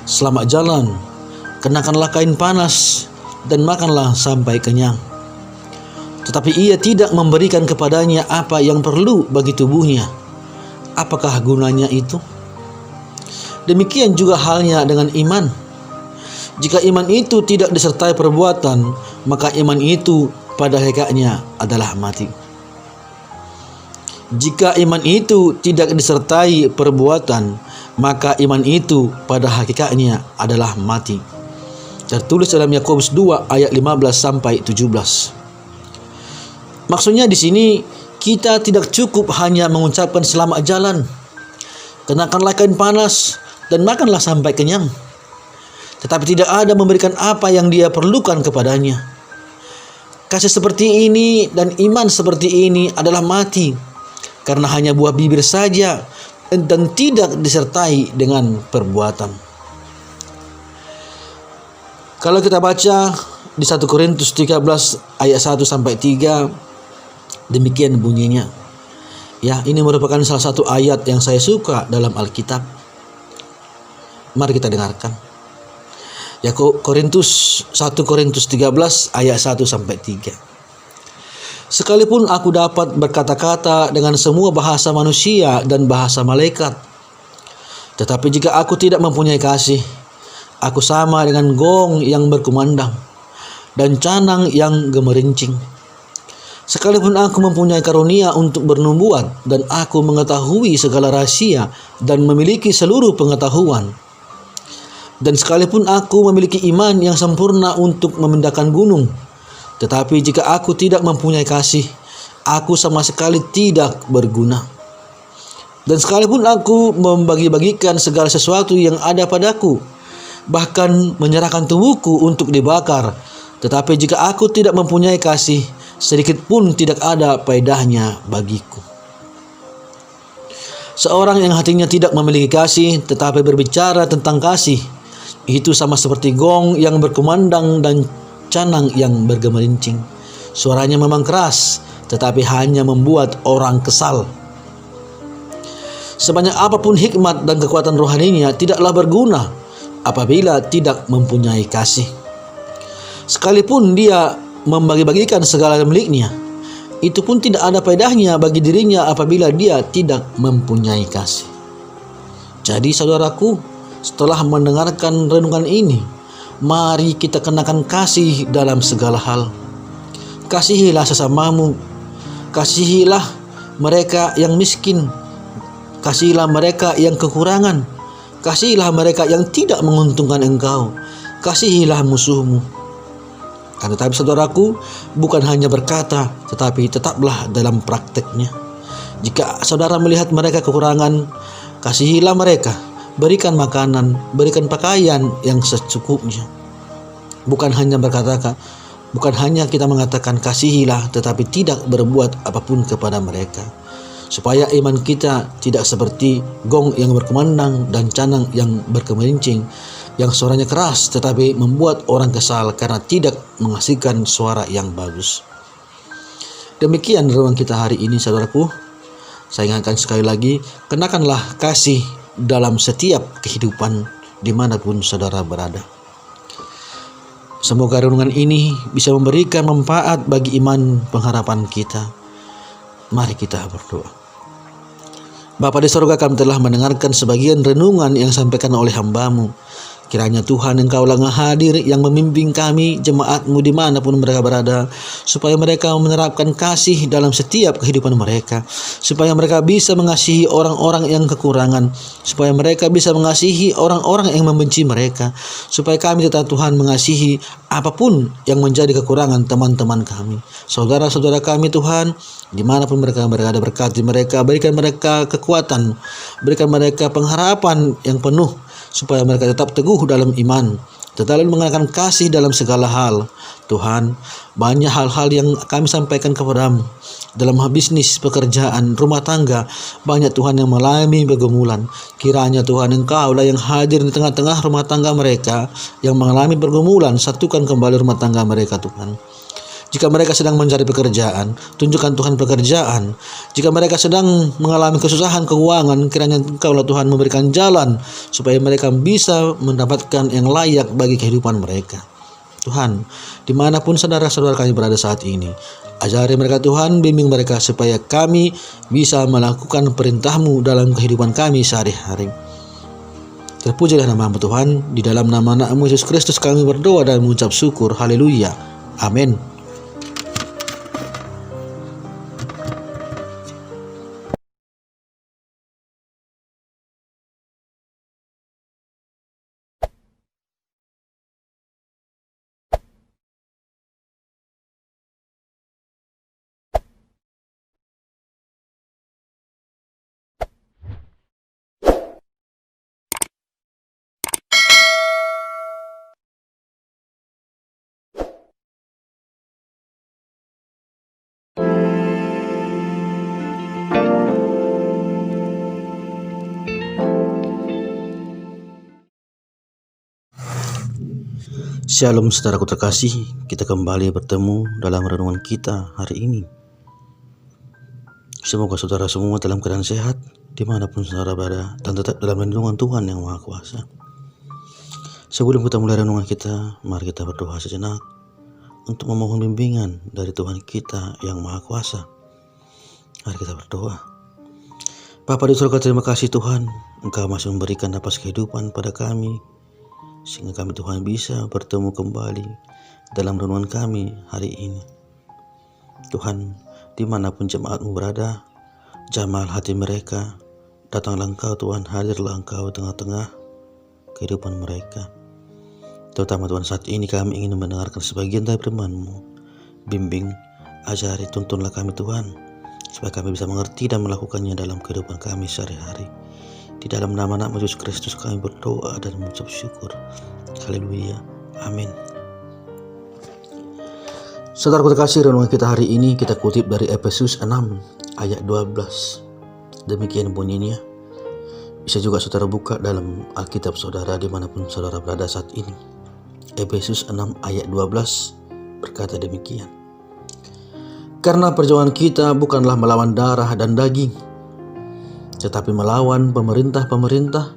Speaker 1: selamat jalan, kenakanlah kain panas, dan makanlah sampai kenyang, tetapi ia tidak memberikan kepadanya apa yang perlu bagi tubuhnya, apakah gunanya itu? Demikian juga halnya dengan iman. Jika iman itu tidak disertai perbuatan, maka iman itu pada hakikatnya adalah mati. Jika iman itu tidak disertai perbuatan, maka iman itu pada hakikatnya adalah mati. Tertulis dalam Yakobus 2 ayat 15 sampai 17. Maksudnya di sini kita tidak cukup hanya mengucapkan selamat jalan, kenakanlah kain panas, dan makanlah sampai kenyang, tetapi tidak ada memberikan apa yang dia perlukan kepadanya. Kasih seperti ini dan iman seperti ini adalah mati, karena hanya buah bibir saja dan tidak disertai dengan perbuatan. Kalau kita baca di 1 Korintus 13 ayat 1 sampai 3, demikian bunyinya. Ya, ini merupakan salah satu ayat yang saya suka dalam Alkitab. Mari kita dengarkan. Ya, 1 Korintus 13 ayat 1 sampai 3. Sekalipun aku dapat berkata-kata dengan semua bahasa manusia dan bahasa malaikat, tetapi jika aku tidak mempunyai kasih, aku sama dengan gong yang berkumandang dan canang yang gemerincing. Sekalipun aku mempunyai karunia untuk bernubuat dan aku mengetahui segala rahasia dan memiliki seluruh pengetahuan, dan sekalipun aku memiliki iman yang sempurna untuk memindahkan gunung, tetapi jika aku tidak mempunyai kasih, aku sama sekali tidak berguna. Dan sekalipun aku membagi-bagikan segala sesuatu yang ada padaku, bahkan menyerahkan tubuhku untuk dibakar, Tetapi jika aku tidak mempunyai kasih, sedikit pun tidak ada faedahnya bagiku. Seorang yang hatinya tidak memiliki kasih tetapi berbicara tentang kasih, itu sama seperti gong yang berkumandang dan canang yang bergemerincing. Suaranya memang keras, tetapi hanya membuat orang kesal. Sebanyak apapun hikmat dan kekuatan rohaninya tidaklah berguna apabila tidak mempunyai kasih. Sekalipun dia membagi-bagikan segala miliknya, itu pun tidak ada faedahnya bagi dirinya apabila dia tidak mempunyai kasih. Jadi saudaraku, setelah mendengarkan renungan ini, mari kita kenakan kasih dalam segala hal. Kasihilah sesamamu, kasihilah mereka yang miskin, kasihilah mereka yang kekurangan, kasihilah mereka yang tidak menguntungkan engkau, kasihilah musuhmu. Kan tetapi saudaraku, bukan hanya berkata, tetapi tetaplah dalam prakteknya. Jika saudara melihat mereka kekurangan, kasihilah mereka, berikan makanan, berikan pakaian yang secukupnya. Bukan hanya kita mengatakan kasihilah, tetapi tidak berbuat apapun kepada mereka. Supaya iman kita tidak seperti gong yang berkumandang dan canang yang bergemerincing, yang suaranya keras tetapi membuat orang kesal karena tidak menghasilkan suara yang bagus. Demikian renungan kita hari ini saudaraku. Saya ingatkan sekali lagi, kenakanlah kasih dalam setiap kehidupan dimanapun saudara berada. Semoga renungan ini bisa memberikan manfaat bagi iman pengharapan kita. Mari kita berdoa. Bapa di sorga, kami telah mendengarkan sebagian renungan yang disampaikan oleh hamba-Mu. Kiranya Tuhan Engkau-lah hadir yang membimbing kami, jemaat-Mu dimanapun mereka berada, supaya mereka menerapkan kasih dalam setiap kehidupan mereka, supaya mereka bisa mengasihi orang-orang yang kekurangan, supaya mereka bisa mengasihi orang-orang yang membenci mereka, supaya kami tetap Tuhan mengasihi apapun yang menjadi kekurangan teman-teman kami, saudara-saudara kami Tuhan, dimanapun mereka berada. Berkati mereka, berikan mereka kekuatan, berikan mereka pengharapan yang penuh, supaya mereka tetap teguh dalam iman, tetap mengenakan kasih dalam segala hal. Tuhan, banyak hal-hal yang kami sampaikan kepadamu dalam bisnis, pekerjaan, rumah tangga. Banyak Tuhan yang mengalami pergumulan. Kiranya Tuhan Engkau-lah yang hadir di tengah-tengah rumah tangga mereka yang mengalami pergumulan. Satukan kembali rumah tangga mereka Tuhan. Jika mereka sedang mencari pekerjaan, tunjukkan Tuhan pekerjaan. Jika mereka sedang mengalami kesusahan keuangan, kiranya Engkau-lah Tuhan memberikan jalan supaya mereka bisa mendapatkan yang layak bagi kehidupan mereka. Tuhan, dimanapun saudara-saudara kami berada saat ini, ajari mereka Tuhan, bimbing mereka supaya kami bisa melakukan perintah-Mu dalam kehidupan kami sehari-hari. Terpujilah nama-Mu Tuhan, di dalam nama anak-Mu Yesus Kristus kami berdoa dan mengucap syukur. Haleluya. Amin. Shalom saudaraku terkasih, kita kembali bertemu dalam renungan kita hari ini. Semoga saudara semua dalam keadaan sehat dimanapun saudara berada dan tetap dalam lindungan Tuhan yang Maha Kuasa. Sebelum kita mulai renungan kita, mari kita berdoa sejenak untuk memohon bimbingan dari Tuhan kita yang Maha Kuasa. Mari kita berdoa. Bapa di surga, terima kasih Tuhan, Engkau masih memberikan napas kehidupan pada kami, sehingga kami Tuhan bisa bertemu kembali dalam renungan kami hari ini. Tuhan, dimanapun jemaat-Mu berada, jamah hati mereka, datanglah Engkau Tuhan, hadirlah Engkau tengah-tengah kehidupan mereka. Terutama Tuhan, saat ini kami ingin mendengarkan sebagian dari firman-Mu. Bimbing, ajari, tuntunlah kami Tuhan, supaya kami bisa mengerti dan melakukannya dalam kehidupan kami sehari-hari. Di dalam nama anak Yesus Kristus kami berdoa dan mengucap syukur. Haleluya. Amin. Saudara terkasih, renungan kita hari ini kita kutip dari Efesus 6 ayat 12. Demikian bunyinya. Bisa juga saudara buka dalam Alkitab saudara dimanapun saudara berada saat ini. Efesus 6 ayat 12 berkata demikian. Karena perjuangan kita bukanlah melawan darah dan daging, tetapi melawan pemerintah-pemerintah,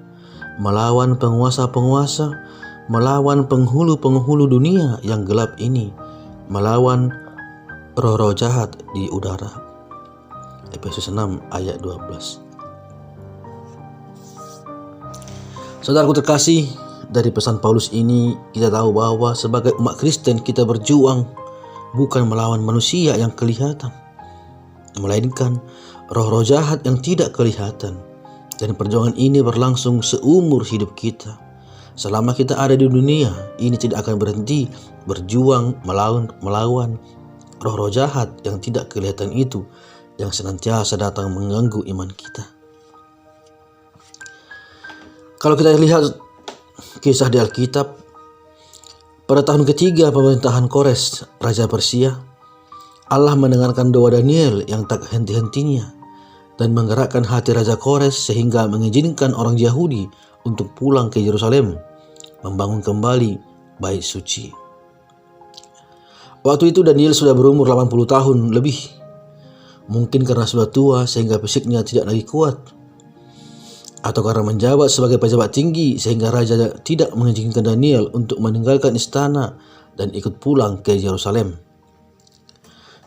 Speaker 1: melawan penguasa-penguasa, melawan penghulu-penghulu dunia yang gelap ini, melawan roh-roh jahat di udara. Efesus 6 ayat 12. Saudaraku terkasih, dari pesan Paulus ini kita tahu bahwa sebagai umat Kristen kita berjuang bukan melawan manusia yang kelihatan, melainkan roh-roh jahat yang tidak kelihatan. Dan perjuangan ini berlangsung seumur hidup kita. Selama kita ada di dunia, ini tidak akan berhenti berjuang melawan roh-roh jahat yang tidak kelihatan itu, yang senantiasa datang mengganggu iman kita. Kalau kita lihat kisah di Alkitab, pada tahun ketiga pemerintahan Kores, Raja Persia, Allah mendengarkan doa Daniel yang tak henti-hentinya dan menggerakkan hati Raja Kores sehingga mengizinkan orang Yahudi untuk pulang ke Yerusalem, membangun kembali bait suci. Waktu itu Daniel sudah berumur 80 tahun lebih. Mungkin karena sudah tua sehingga fisiknya tidak lagi kuat, atau karena menjabat sebagai pejabat tinggi sehingga raja tidak mengizinkan Daniel untuk meninggalkan istana dan ikut pulang ke Yerusalem.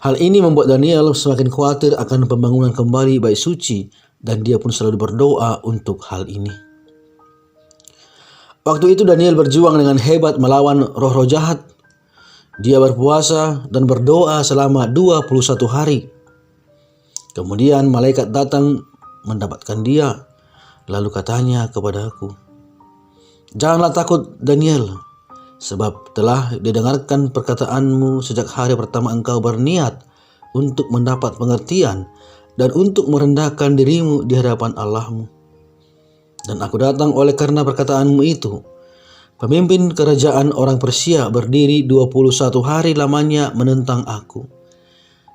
Speaker 1: Hal ini membuat Daniel semakin khawatir akan pembangunan kembali bait suci, dan dia pun selalu berdoa untuk hal ini. Waktu itu Daniel berjuang dengan hebat melawan roh-roh jahat. Dia berpuasa dan berdoa selama 21 hari. Kemudian malaikat datang mendapatkan dia. Lalu katanya kepadaku, "Janganlah takut Daniel, sebab telah didengarkan perkataanmu sejak hari pertama engkau berniat untuk mendapat pengertian dan untuk merendahkan dirimu di hadapan Allahmu. Dan aku datang oleh karena perkataanmu itu. Pemimpin kerajaan orang Persia berdiri 21 hari lamanya menentang aku.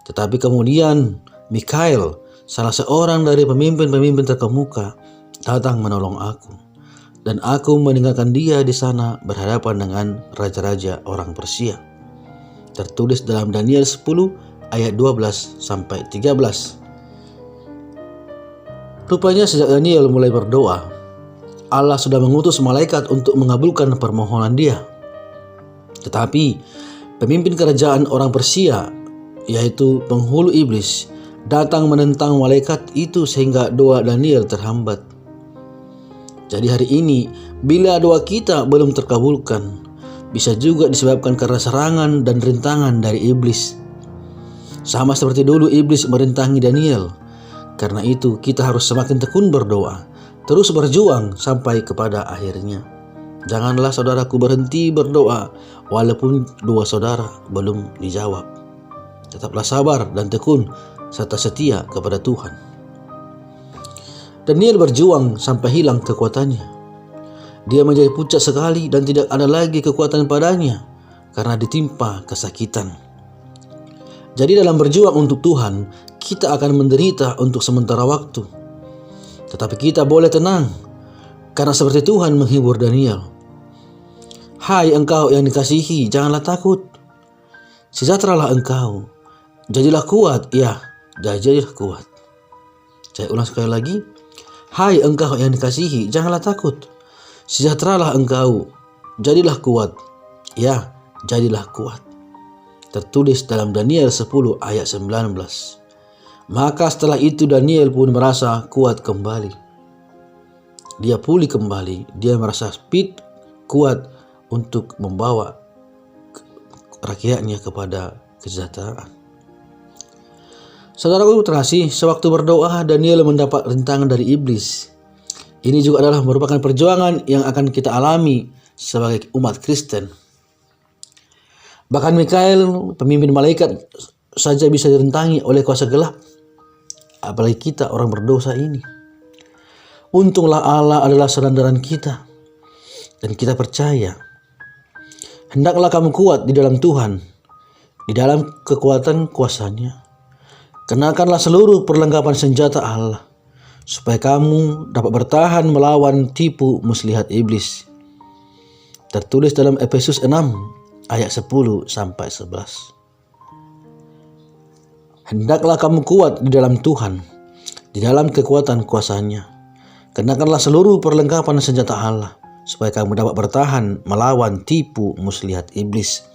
Speaker 1: Tetapi kemudian Mikael, salah seorang dari pemimpin-pemimpin terkemuka, datang menolong aku. Dan aku meninggalkan dia di sana berhadapan dengan raja-raja orang Persia." Tertulis dalam Daniel 10 ayat 12 sampai 13. Rupanya sejak Daniel mulai berdoa, Allah sudah mengutus malaikat untuk mengabulkan permohonan dia. Tetapi pemimpin kerajaan orang Persia, yaitu penghulu iblis, datang menentang malaikat itu sehingga doa Daniel terhambat. Jadi hari ini, bila doa kita belum terkabulkan, bisa juga disebabkan karena serangan dan rintangan dari iblis. Sama seperti dulu iblis merintangi Daniel. Karena itu kita harus semakin tekun berdoa, terus berjuang sampai kepada akhirnya. Janganlah saudaraku berhenti berdoa walaupun doa saudara belum dijawab. Tetaplah sabar dan tekun serta setia kepada Tuhan. Daniel berjuang sampai hilang kekuatannya. Dia menjadi pucat sekali dan tidak ada lagi kekuatan padanya karena ditimpa kesakitan. Jadi dalam berjuang untuk Tuhan, kita akan menderita untuk sementara waktu. Tetapi kita boleh tenang, karena seperti Tuhan menghibur Daniel. "Hai engkau yang dikasihi, janganlah takut. Sejahteralah engkau. Jadilah kuat, ya, jadilah kuat." Saya ulang sekali lagi. "Hai engkau yang dikasihi, janganlah takut. Sejahteralah engkau, jadilah kuat, ya, jadilah kuat." Tertulis dalam Daniel 10 ayat 19. Maka setelah itu Daniel pun merasa kuat kembali. Dia pulih kembali, dia merasa fit, kuat untuk membawa rakyatnya kepada kesejahteraan. Saudaraku terkasih, sewaktu berdoa Daniel mendapat rintangan dari iblis. Ini juga adalah merupakan perjuangan yang akan kita alami sebagai umat Kristen. Bahkan Mikael, pemimpin malaikat, saja bisa dirintangi oleh kuasa gelap. Apalagi kita orang berdosa ini. Untunglah Allah adalah sandaran kita. Dan kita percaya, hendaklah kamu kuat di dalam Tuhan. di dalam kekuatan kuasa-Nya. Kenakanlah seluruh perlengkapan senjata Allah, supaya kamu dapat bertahan melawan tipu muslihat iblis. Tertulis dalam Efesus 6 ayat 10-11. Hendaklah kamu kuat di dalam Tuhan, di dalam kekuatan kuasa-Nya. Kenakanlah seluruh perlengkapan senjata Allah, supaya kamu dapat bertahan melawan tipu muslihat iblis.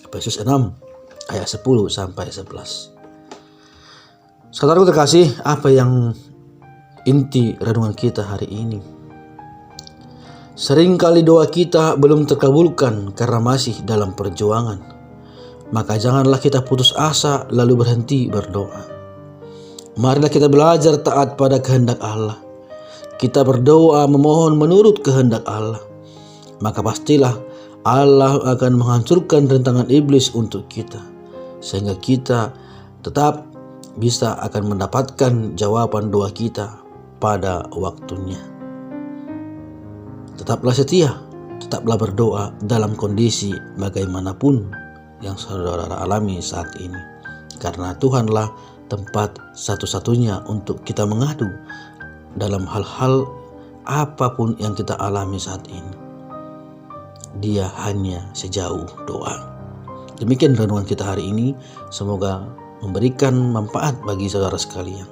Speaker 1: Efesus 6 ayat 10-11. Saudaraku terkasih, apa yang inti renungan kita hari ini? Seringkali doa kita belum terkabulkan karena masih dalam perjuangan. Maka janganlah kita putus asa lalu berhenti berdoa. Marilah kita belajar taat pada kehendak Allah. Kita berdoa memohon menurut kehendak Allah. Maka pastilah Allah akan menghancurkan rintangan iblis untuk kita, sehingga kita tetap bisa akan mendapatkan jawaban doa kita pada waktunya. Tetaplah setia, tetaplah berdoa dalam kondisi bagaimanapun yang saudara alami saat ini. Karena Tuhanlah tempat satu-satunya untuk kita mengadu dalam hal-hal apapun yang kita alami saat ini. Dia hanya sejauh doa. Demikian renungan kita hari ini. Semoga memberikan manfaat bagi saudara sekalian.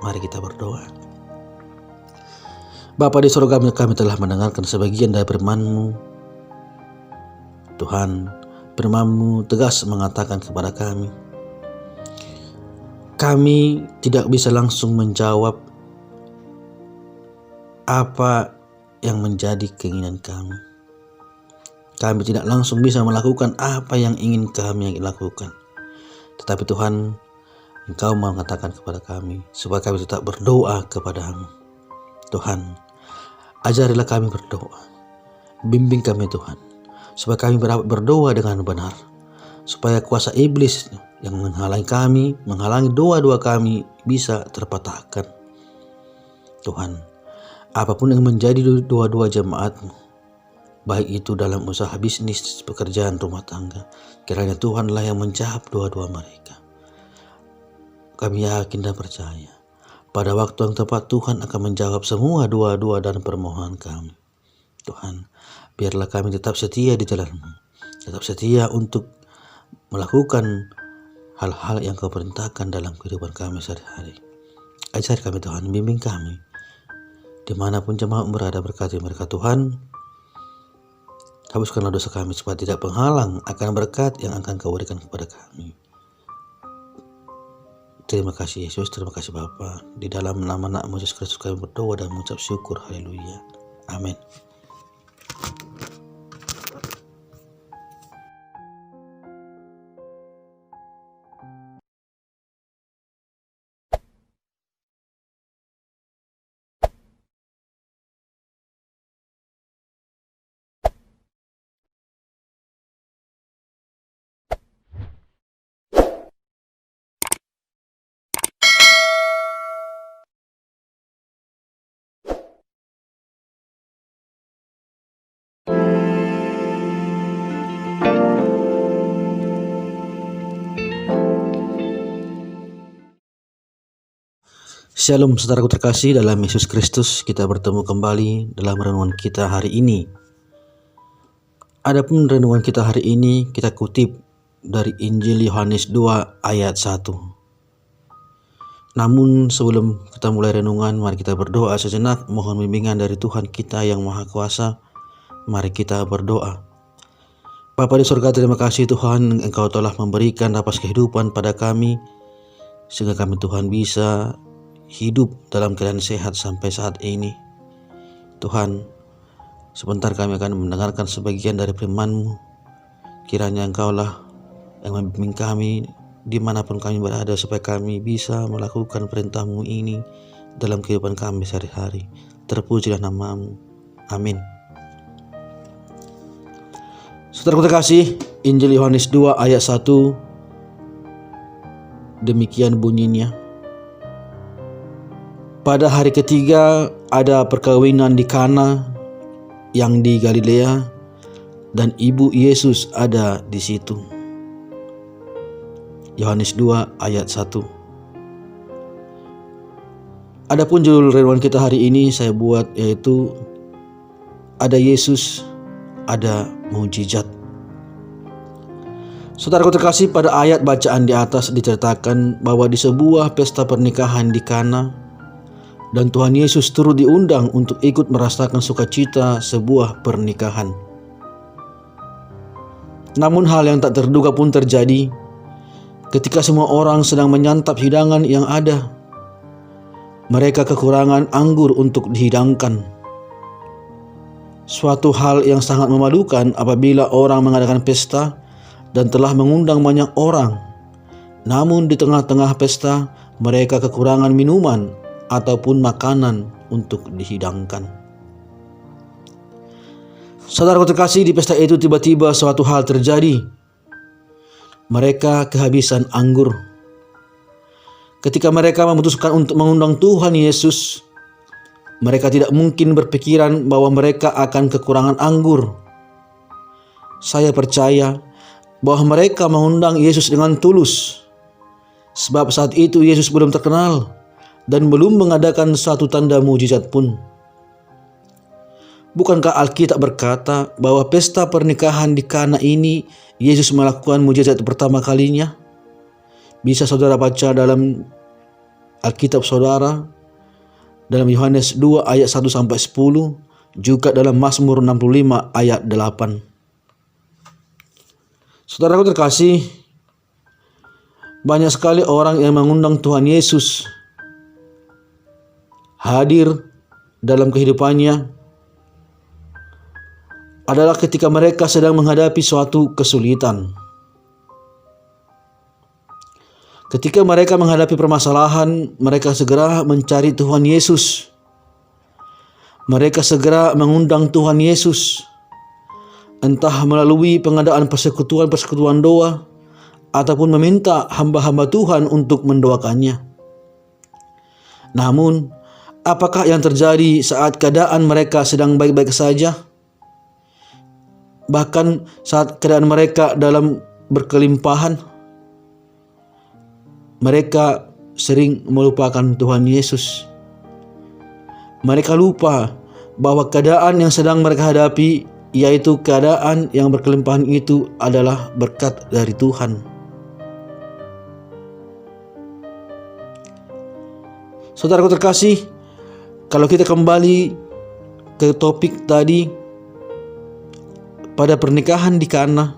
Speaker 1: Mari kita berdoa. Bapa di surga, kami telah mendengarkan sebagian dari firman-Mu. Tuhan, firman-Mu tegas mengatakan kepada kami tidak bisa langsung menjawab apa yang menjadi keinginan kami. Kami tidak langsung bisa melakukan apa yang ingin kami lakukan. Tetapi Tuhan, Engkau mengatakan kepada kami supaya kami tetap berdoa kepada-Mu. Tuhan, ajarilah kami berdoa. Bimbing kami Tuhan, supaya kami berdoa dengan benar, supaya kuasa iblis yang menghalangi kami, menghalangi doa-doa kami bisa terpatahkan. Tuhan, apapun yang menjadi doa-doa jemaat-Mu, baik itu dalam usaha bisnis, pekerjaan, rumah tangga, kiranya Tuhanlah yang menjawab doa-doa mereka. Kami yakin dan percaya pada waktu yang tepat Tuhan akan menjawab semua doa-doa dan permohonan kami. Tuhan, biarlah kami tetap setia di jalan-Mu, tetap setia untuk melakukan hal-hal yang Kau perintahkan dalam kehidupan kami sehari-hari. Ajar kami Tuhan, bimbing kami. Dimanapun jemaat berada, berkati mereka Tuhan. Hapuskanlah dosa kami supaya tidak penghalang akan berkat yang akan Kau berikan kepada kami. Terima kasih Yesus, terima kasih Bapa. Di dalam nama Anak-Mu Yesus Kristus kami berdoa dan mengucap syukur. Haleluya. Amin. Shalom saudaraku terkasih dalam Yesus Kristus. Kita bertemu kembali dalam renungan kita hari ini. Adapun renungan kita hari ini kita kutip dari Injil Yohanes 2 ayat 1. Namun sebelum kita mulai renungan, mari kita berdoa sejenak, mohon bimbingan dari Tuhan kita yang Maha Kuasa. Mari kita berdoa. Bapa di surga, terima kasih Tuhan, Engkau telah memberikan napas kehidupan pada kami, sehingga kami Tuhan bisa hidup dalam keadaan sehat sampai saat ini. Tuhan, sebentar kami akan mendengarkan sebagian dari firman-Mu. Kiranya Engkaulah yang membimbing kami dimanapun kami berada, supaya kami bisa melakukan perintah-Mu ini dalam kehidupan kami sehari-hari. Terpujilah nama-Mu. Amin. Saudaraku terkasih, Injil Yohanes 2 ayat 1 demikian bunyinya. Pada hari ketiga ada perkawinan di Kana yang di Galilea, dan ibu Yesus ada di situ. Yohanes 2 ayat 1. Adapun judul renungan kita hari ini saya buat yaitu ada Yesus, ada mujizat. Saudaraku terkasih, pada ayat bacaan di atas diceritakan bahwa di sebuah pesta pernikahan di Kana, dan Tuhan Yesus turut diundang untuk ikut merasakan sukacita sebuah pernikahan. Namun hal yang tak terduga pun terjadi ketika semua orang sedang menyantap hidangan yang ada. Mereka kekurangan anggur untuk dihidangkan. Suatu hal yang sangat memalukan apabila orang mengadakan pesta dan telah mengundang banyak orang, namun di tengah-tengah pesta mereka kekurangan minuman ataupun makanan untuk dihidangkan. Saudaraku terkasih, di pesta itu tiba-tiba suatu hal terjadi. Mereka kehabisan anggur. Ketika mereka memutuskan untuk mengundang Tuhan Yesus, mereka tidak mungkin berpikiran bahwa mereka akan kekurangan anggur. Saya percaya bahwa mereka mengundang Yesus dengan tulus, sebab saat itu Yesus belum terkenal dan belum mengadakan satu tanda mujizat pun. Bukankah Alkitab berkata bahwa pesta pernikahan di Kana ini Yesus melakukan mujizat pertama kalinya? Bisa saudara baca dalam Alkitab saudara, dalam Yohanes 2 ayat 1-10, juga dalam Mazmur 65 ayat 8. Saudaraku terkasih, banyak sekali orang yang mengundang Tuhan Yesus hadir dalam kehidupannya adalah ketika mereka sedang menghadapi suatu kesulitan. Ketika mereka menghadapi permasalahan, mereka segera mencari Tuhan Yesus. Mereka segera mengundang Tuhan Yesus, entah melalui pengadaan persekutuan doa ataupun meminta hamba-hamba Tuhan untuk mendoakannya. Namun, apakah yang terjadi saat keadaan mereka sedang baik-baik saja? Bahkan saat keadaan mereka dalam berkelimpahan, mereka sering melupakan Tuhan Yesus. Mereka lupa bahwa keadaan yang sedang mereka hadapi, yaitu keadaan yang berkelimpahan itu adalah berkat dari Tuhan. Saudaraku terkasih, kalau kita kembali ke topik tadi, pada pernikahan di Kana,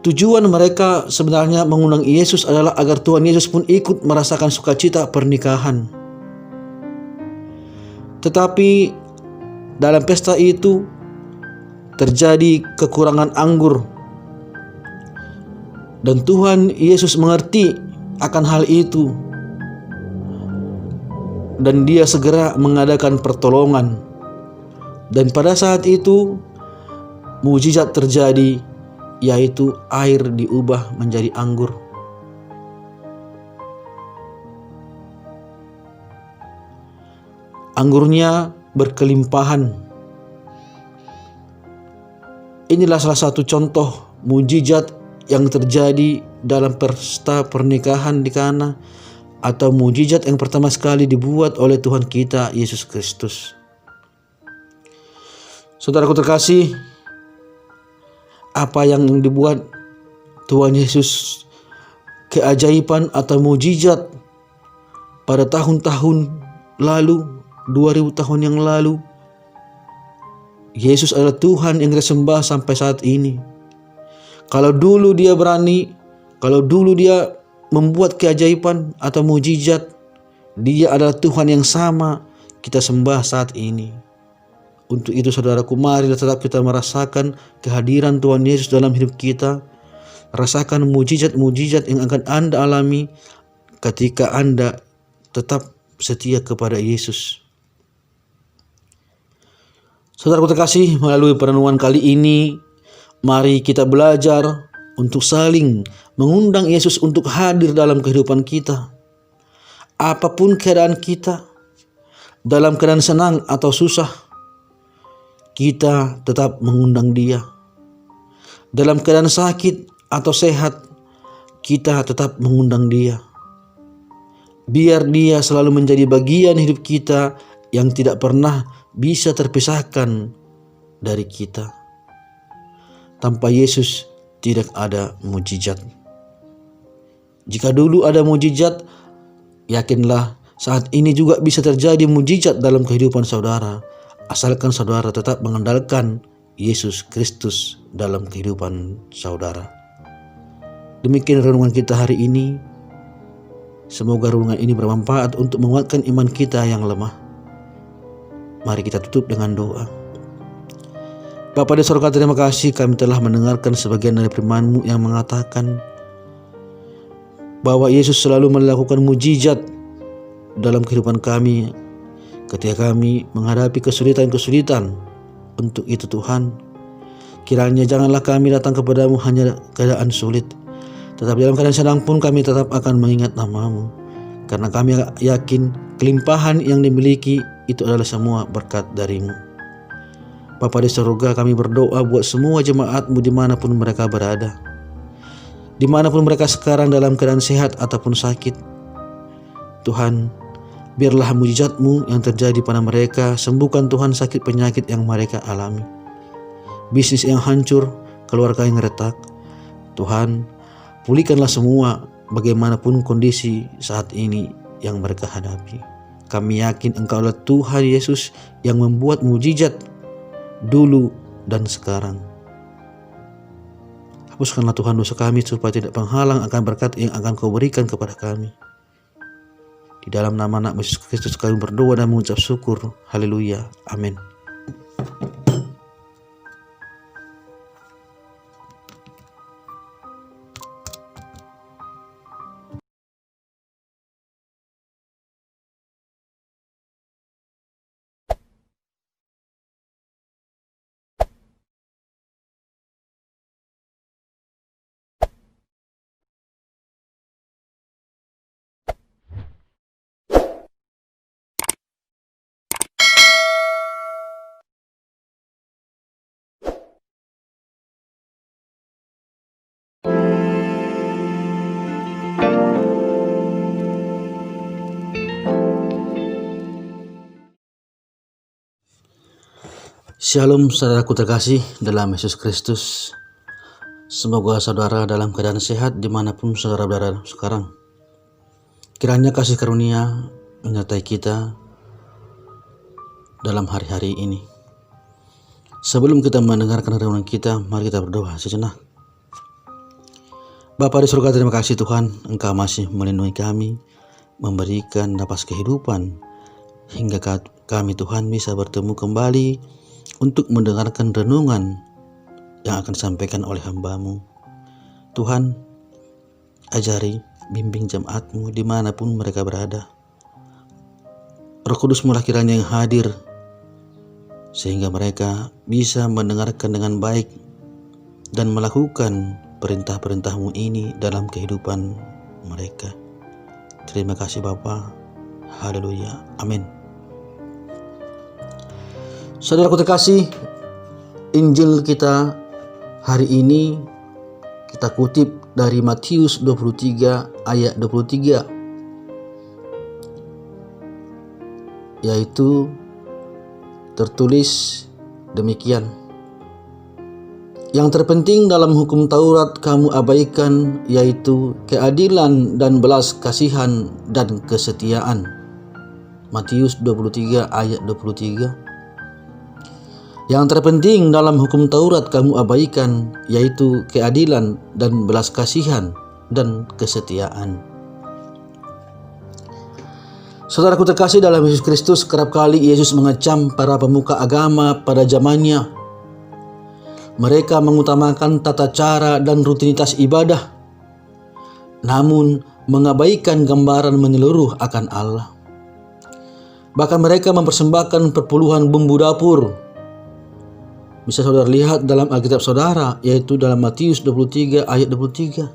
Speaker 1: tujuan mereka sebenarnya mengundang Yesus adalah agar Tuhan Yesus pun ikut merasakan sukacita pernikahan. Tetapi dalam pesta itu terjadi kekurangan anggur, dan Tuhan Yesus mengerti akan hal itu, dan Dia segera mengadakan pertolongan. Dan pada saat itu mujizat terjadi, yaitu air diubah menjadi anggur. Anggurnya berkelimpahan. Inilah salah satu contoh mujizat yang terjadi dalam pesta pernikahan di Kana, atau mujizat yang pertama sekali dibuat oleh Tuhan kita Yesus Kristus. Saudaraku terkasih, apa yang dibuat Tuhan Yesus keajaiban atau mujizat pada tahun-tahun lalu, 2000 tahun yang lalu, Yesus adalah Tuhan yang kita sembah sampai saat ini. Kalau dulu Dia berani, kalau dulu Dia membuat keajaiban atau mujizat, Dia adalah Tuhan yang sama kita sembah saat ini. Untuk itu saudaraku, mari tetap kita merasakan kehadiran Tuhan Yesus dalam hidup kita. Rasakan mujizat-mujizat yang akan Anda alami ketika Anda tetap setia kepada Yesus. Saudaraku terkasih, melalui perenungan kali ini, mari kita belajar untuk saling mengundang Yesus untuk hadir dalam kehidupan kita. Apapun keadaan kita, dalam keadaan senang atau susah, kita tetap mengundang Dia. Dalam keadaan sakit atau sehat, kita tetap mengundang Dia. Biar Dia selalu menjadi bagian hidup kita yang tidak pernah bisa terpisahkan dari kita. Tanpa Yesus tidak ada mujizat. Jika dulu ada mujizat, yakinlah saat ini juga bisa terjadi mujizat dalam kehidupan saudara, asalkan saudara tetap mengandalkan Yesus Kristus dalam kehidupan saudara. Demikian renungan kita hari ini. Semoga renungan ini bermanfaat untuk menguatkan iman kita yang lemah. Mari kita tutup dengan doa. Bapa di surga, terima kasih kami telah mendengarkan sebagian dari firman-Mu yang mengatakan bahwa Yesus selalu melakukan mujizat dalam kehidupan kami ketika kami menghadapi kesulitan-kesulitan. Untuk itu Tuhan, kiranya janganlah kami datang kepadamu hanya keadaan sulit, tetapi dalam keadaan senang pun kami tetap akan mengingat nama-Mu, karena kami yakin kelimpahan yang dimiliki itu adalah semua berkat dari-Mu. Bapa di surga, kami berdoa buat semua jemaat-Mu dimanapun mereka berada, dimanapun mereka sekarang dalam keadaan sehat ataupun sakit. Tuhan, biarlah mujizat-Mu yang terjadi pada mereka. Sembuhkan Tuhan sakit penyakit yang mereka alami, bisnis yang hancur, keluarga yang retak. Tuhan, pulihkanlah semua bagaimanapun kondisi saat ini yang mereka hadapi. Kami yakin Engkau adalah Tuhan Yesus yang membuat mujizat dulu dan sekarang. Hapuskanlah Tuhan dosa kami supaya tidak penghalang akan berkat yang akan Kau berikan kepada kami. Di dalam nama anak Yesus Kristus kami berdoa dan mengucap syukur. Haleluya. Amin. Shalom saudaraku terkasih dalam Yesus Kristus. Semoga saudara dalam keadaan sehat dimanapun saudara berada sekarang. Kiranya kasih karunia menyertai kita dalam hari-hari ini. Sebelum kita mendengarkan renungan kita, mari kita berdoa sejenak. Bapa di surga, terima kasih Tuhan, Engkau masih melindungi kami, memberikan napas kehidupan hingga kami Tuhan bisa bertemu kembali untuk mendengarkan renungan yang akan disampaikan oleh hamba-Mu. Tuhan, ajari, bimbing jemaat-Mu dimanapun mereka berada. Roh Kudus mulah kiranya yang hadir, sehingga mereka bisa mendengarkan dengan baik dan melakukan perintah-perintah-Mu ini dalam kehidupan mereka. Terima kasih Bapa. Haleluya. Amin. Saudaraku terkasih, Injil kita hari ini kita kutip dari Matius 23 ayat 23, yaitu tertulis demikian. Yang terpenting dalam hukum Taurat kamu abaikan, yaitu keadilan dan belas kasihan dan kesetiaan. Matius 23 ayat 23. Yang terpenting dalam hukum Taurat kamu abaikan, yaitu keadilan dan belas kasihan dan kesetiaan. Saudaraku terkasih dalam Yesus Kristus, kerap kali Yesus mengecam para pemuka agama pada zamannya. Mereka mengutamakan tata cara dan rutinitas ibadah, namun mengabaikan gambaran menyeluruh akan Allah. Bahkan mereka mempersembahkan perpuluhan bumbu dapur. Bisa saudara lihat dalam Alkitab saudara, yaitu dalam Matius 23 ayat 23.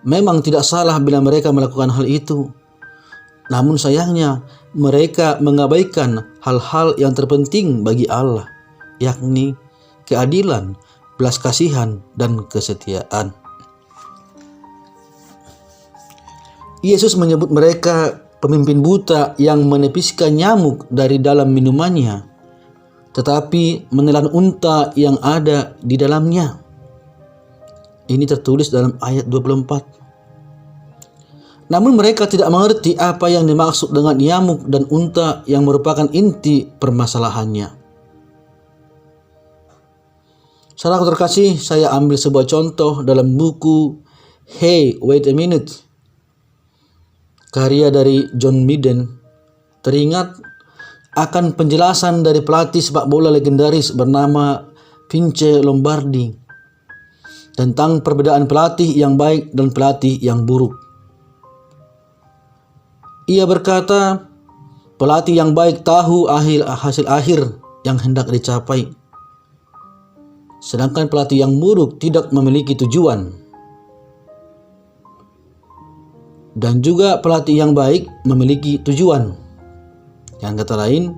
Speaker 1: Memang tidak salah bila mereka melakukan hal itu. Namun sayangnya mereka mengabaikan hal-hal yang terpenting bagi Allah, yakni keadilan, belas kasihan, dan kesetiaan. Yesus menyebut mereka pemimpin buta yang menepiskan nyamuk dari dalam minumannya, tetapi menelan unta yang ada di dalamnya. Ini tertulis dalam ayat 24. Namun mereka tidak mengerti apa yang dimaksud dengan nyamuk dan unta yang merupakan inti permasalahannya. Saudaraku terkasih, saya ambil sebuah contoh dalam buku Hey, Wait a Minute, karya dari John Midden. Teringat akan penjelasan dari pelatih sepak bola legendaris bernama Vince Lombardi tentang perbedaan pelatih yang baik dan pelatih yang buruk. Ia berkata, pelatih yang baik tahu hasil akhir yang hendak dicapai, sedangkan pelatih yang buruk tidak memiliki tujuan. Dan juga pelatih yang baik memiliki tujuan. Yang kata lain,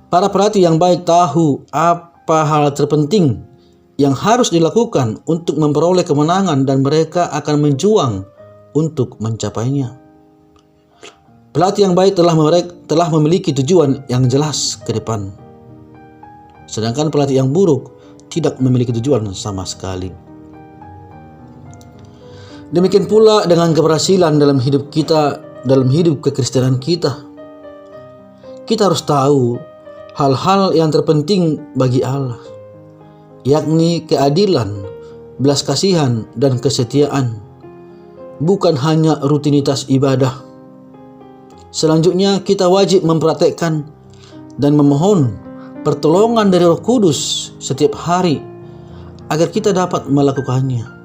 Speaker 1: para pelatih yang baik tahu apa hal terpenting yang harus dilakukan untuk memperoleh kemenangan dan mereka akan menjuang untuk mencapainya. Pelatih yang baik telah memiliki tujuan yang jelas ke depan. Sedangkan pelatih yang buruk tidak memiliki tujuan sama sekali. Demikian pula dengan keberhasilan dalam hidup kita, dalam hidup kekristenan kita. Kita harus tahu hal-hal yang terpenting bagi Allah, yakni keadilan, belas kasihan, dan kesetiaan, bukan hanya rutinitas ibadah. Selanjutnya kita wajib mempraktekkan dan memohon pertolongan dari Roh Kudus setiap hari agar kita dapat melakukannya.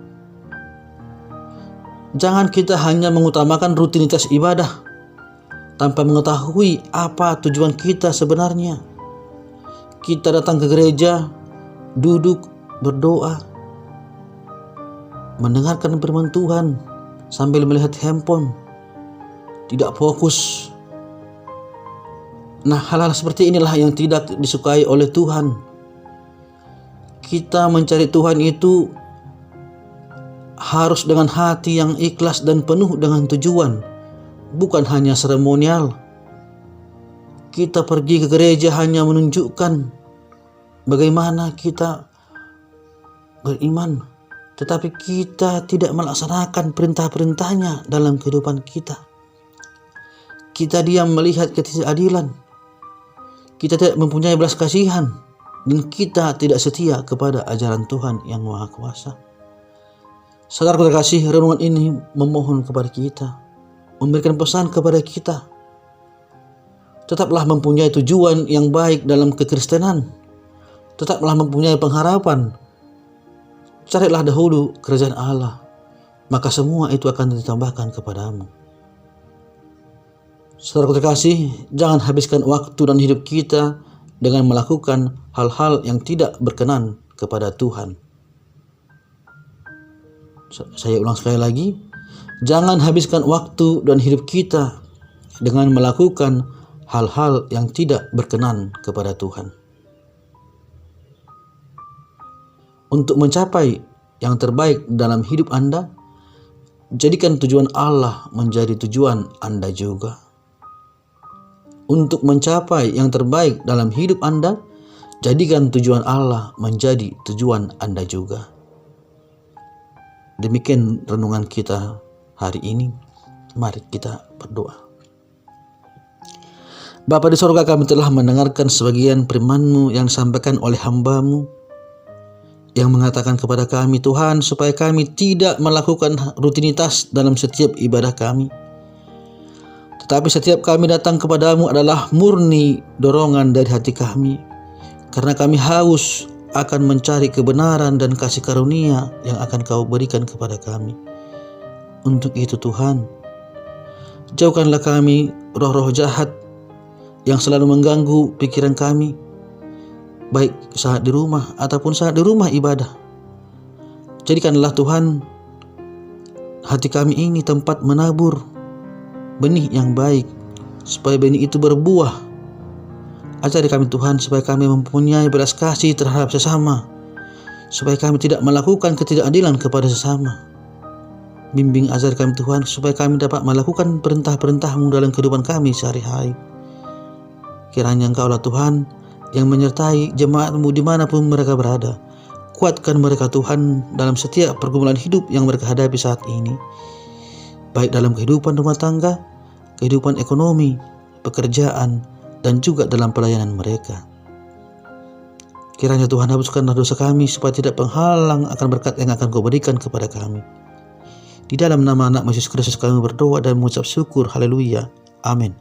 Speaker 1: Jangan kita hanya mengutamakan rutinitas ibadah tanpa mengetahui apa tujuan kita sebenarnya. Kita datang ke gereja, duduk, berdoa, mendengarkan firman Tuhan sambil melihat handphone, tidak fokus. Nah, hal-hal seperti inilah yang tidak disukai oleh Tuhan. Kita mencari Tuhan itu harus dengan hati yang ikhlas dan penuh dengan tujuan, bukan hanya seremonial. Kita pergi ke gereja hanya menunjukkan bagaimana kita beriman, tetapi kita tidak melaksanakan perintah-perintahnya dalam kehidupan kita. Kita diam melihat ketidakadilan, kita tidak mempunyai belas kasihan, dan kita tidak setia kepada ajaran Tuhan yang Maha Kuasa. Saudaraku terkasih, renungan ini memohon kepada kita, memberikan pesan kepada kita, tetaplah mempunyai tujuan yang baik dalam kekristenan, tetaplah mempunyai pengharapan. Carilah dahulu kerajaan Allah, maka semua itu akan ditambahkan kepadamu. Saudaraku terkasih, jangan habiskan waktu dan hidup kita dengan melakukan hal-hal yang tidak berkenan kepada Tuhan. Saya ulang sekali lagi, jangan habiskan waktu dan hidup kita dengan melakukan hal-hal yang tidak berkenan kepada Tuhan. Untuk mencapai yang terbaik dalam hidup Anda, jadikan tujuan Allah menjadi tujuan Anda juga. Untuk mencapai yang terbaik dalam hidup Anda, jadikan tujuan Allah menjadi tujuan Anda juga. Demikian renungan kita hari ini. Mari kita berdoa. Bapa di sorga, kami telah mendengarkan sebagian firman-Mu yang disampaikan oleh hamba-Mu, yang mengatakan kepada kami, Tuhan, supaya kami tidak melakukan rutinitas dalam setiap ibadah kami, tetapi setiap kami datang kepadamu adalah murni dorongan dari hati kami, karena kami haus akan mencari kebenaran dan kasih karunia yang akan Kau berikan kepada kami. Untuk itu Tuhan, jauhkanlah kami roh-roh jahat yang selalu mengganggu pikiran kami, baik saat di rumah ataupun saat di rumah ibadah. Jadikanlah Tuhan hati kami ini tempat menabur benih yang baik, supaya benih itu berbuah. Ajari kami Tuhan, supaya kami mempunyai belas kasih terhadap sesama, supaya kami tidak melakukan ketidakadilan kepada sesama. Bimbing ajar kami Tuhan, supaya kami dapat melakukan perintah-perintah-Mu dalam kehidupan kami sehari-hari. Kiranya Engkaulah Tuhan yang menyertai jemaat-Mu dimanapun mereka berada. Kuatkan mereka Tuhan dalam setiap pergumulan hidup yang mereka hadapi saat ini, baik dalam kehidupan rumah tangga, kehidupan ekonomi, pekerjaan, dan juga dalam pelayanan mereka. Kiranya Tuhan hapuskanlah dosa kami supaya tidak penghalang akan berkat yang akan Kau berikan kepada kami. Di dalam nama anak Yesus Kristus kami berdoa dan mengucap syukur. Haleluya. Amin.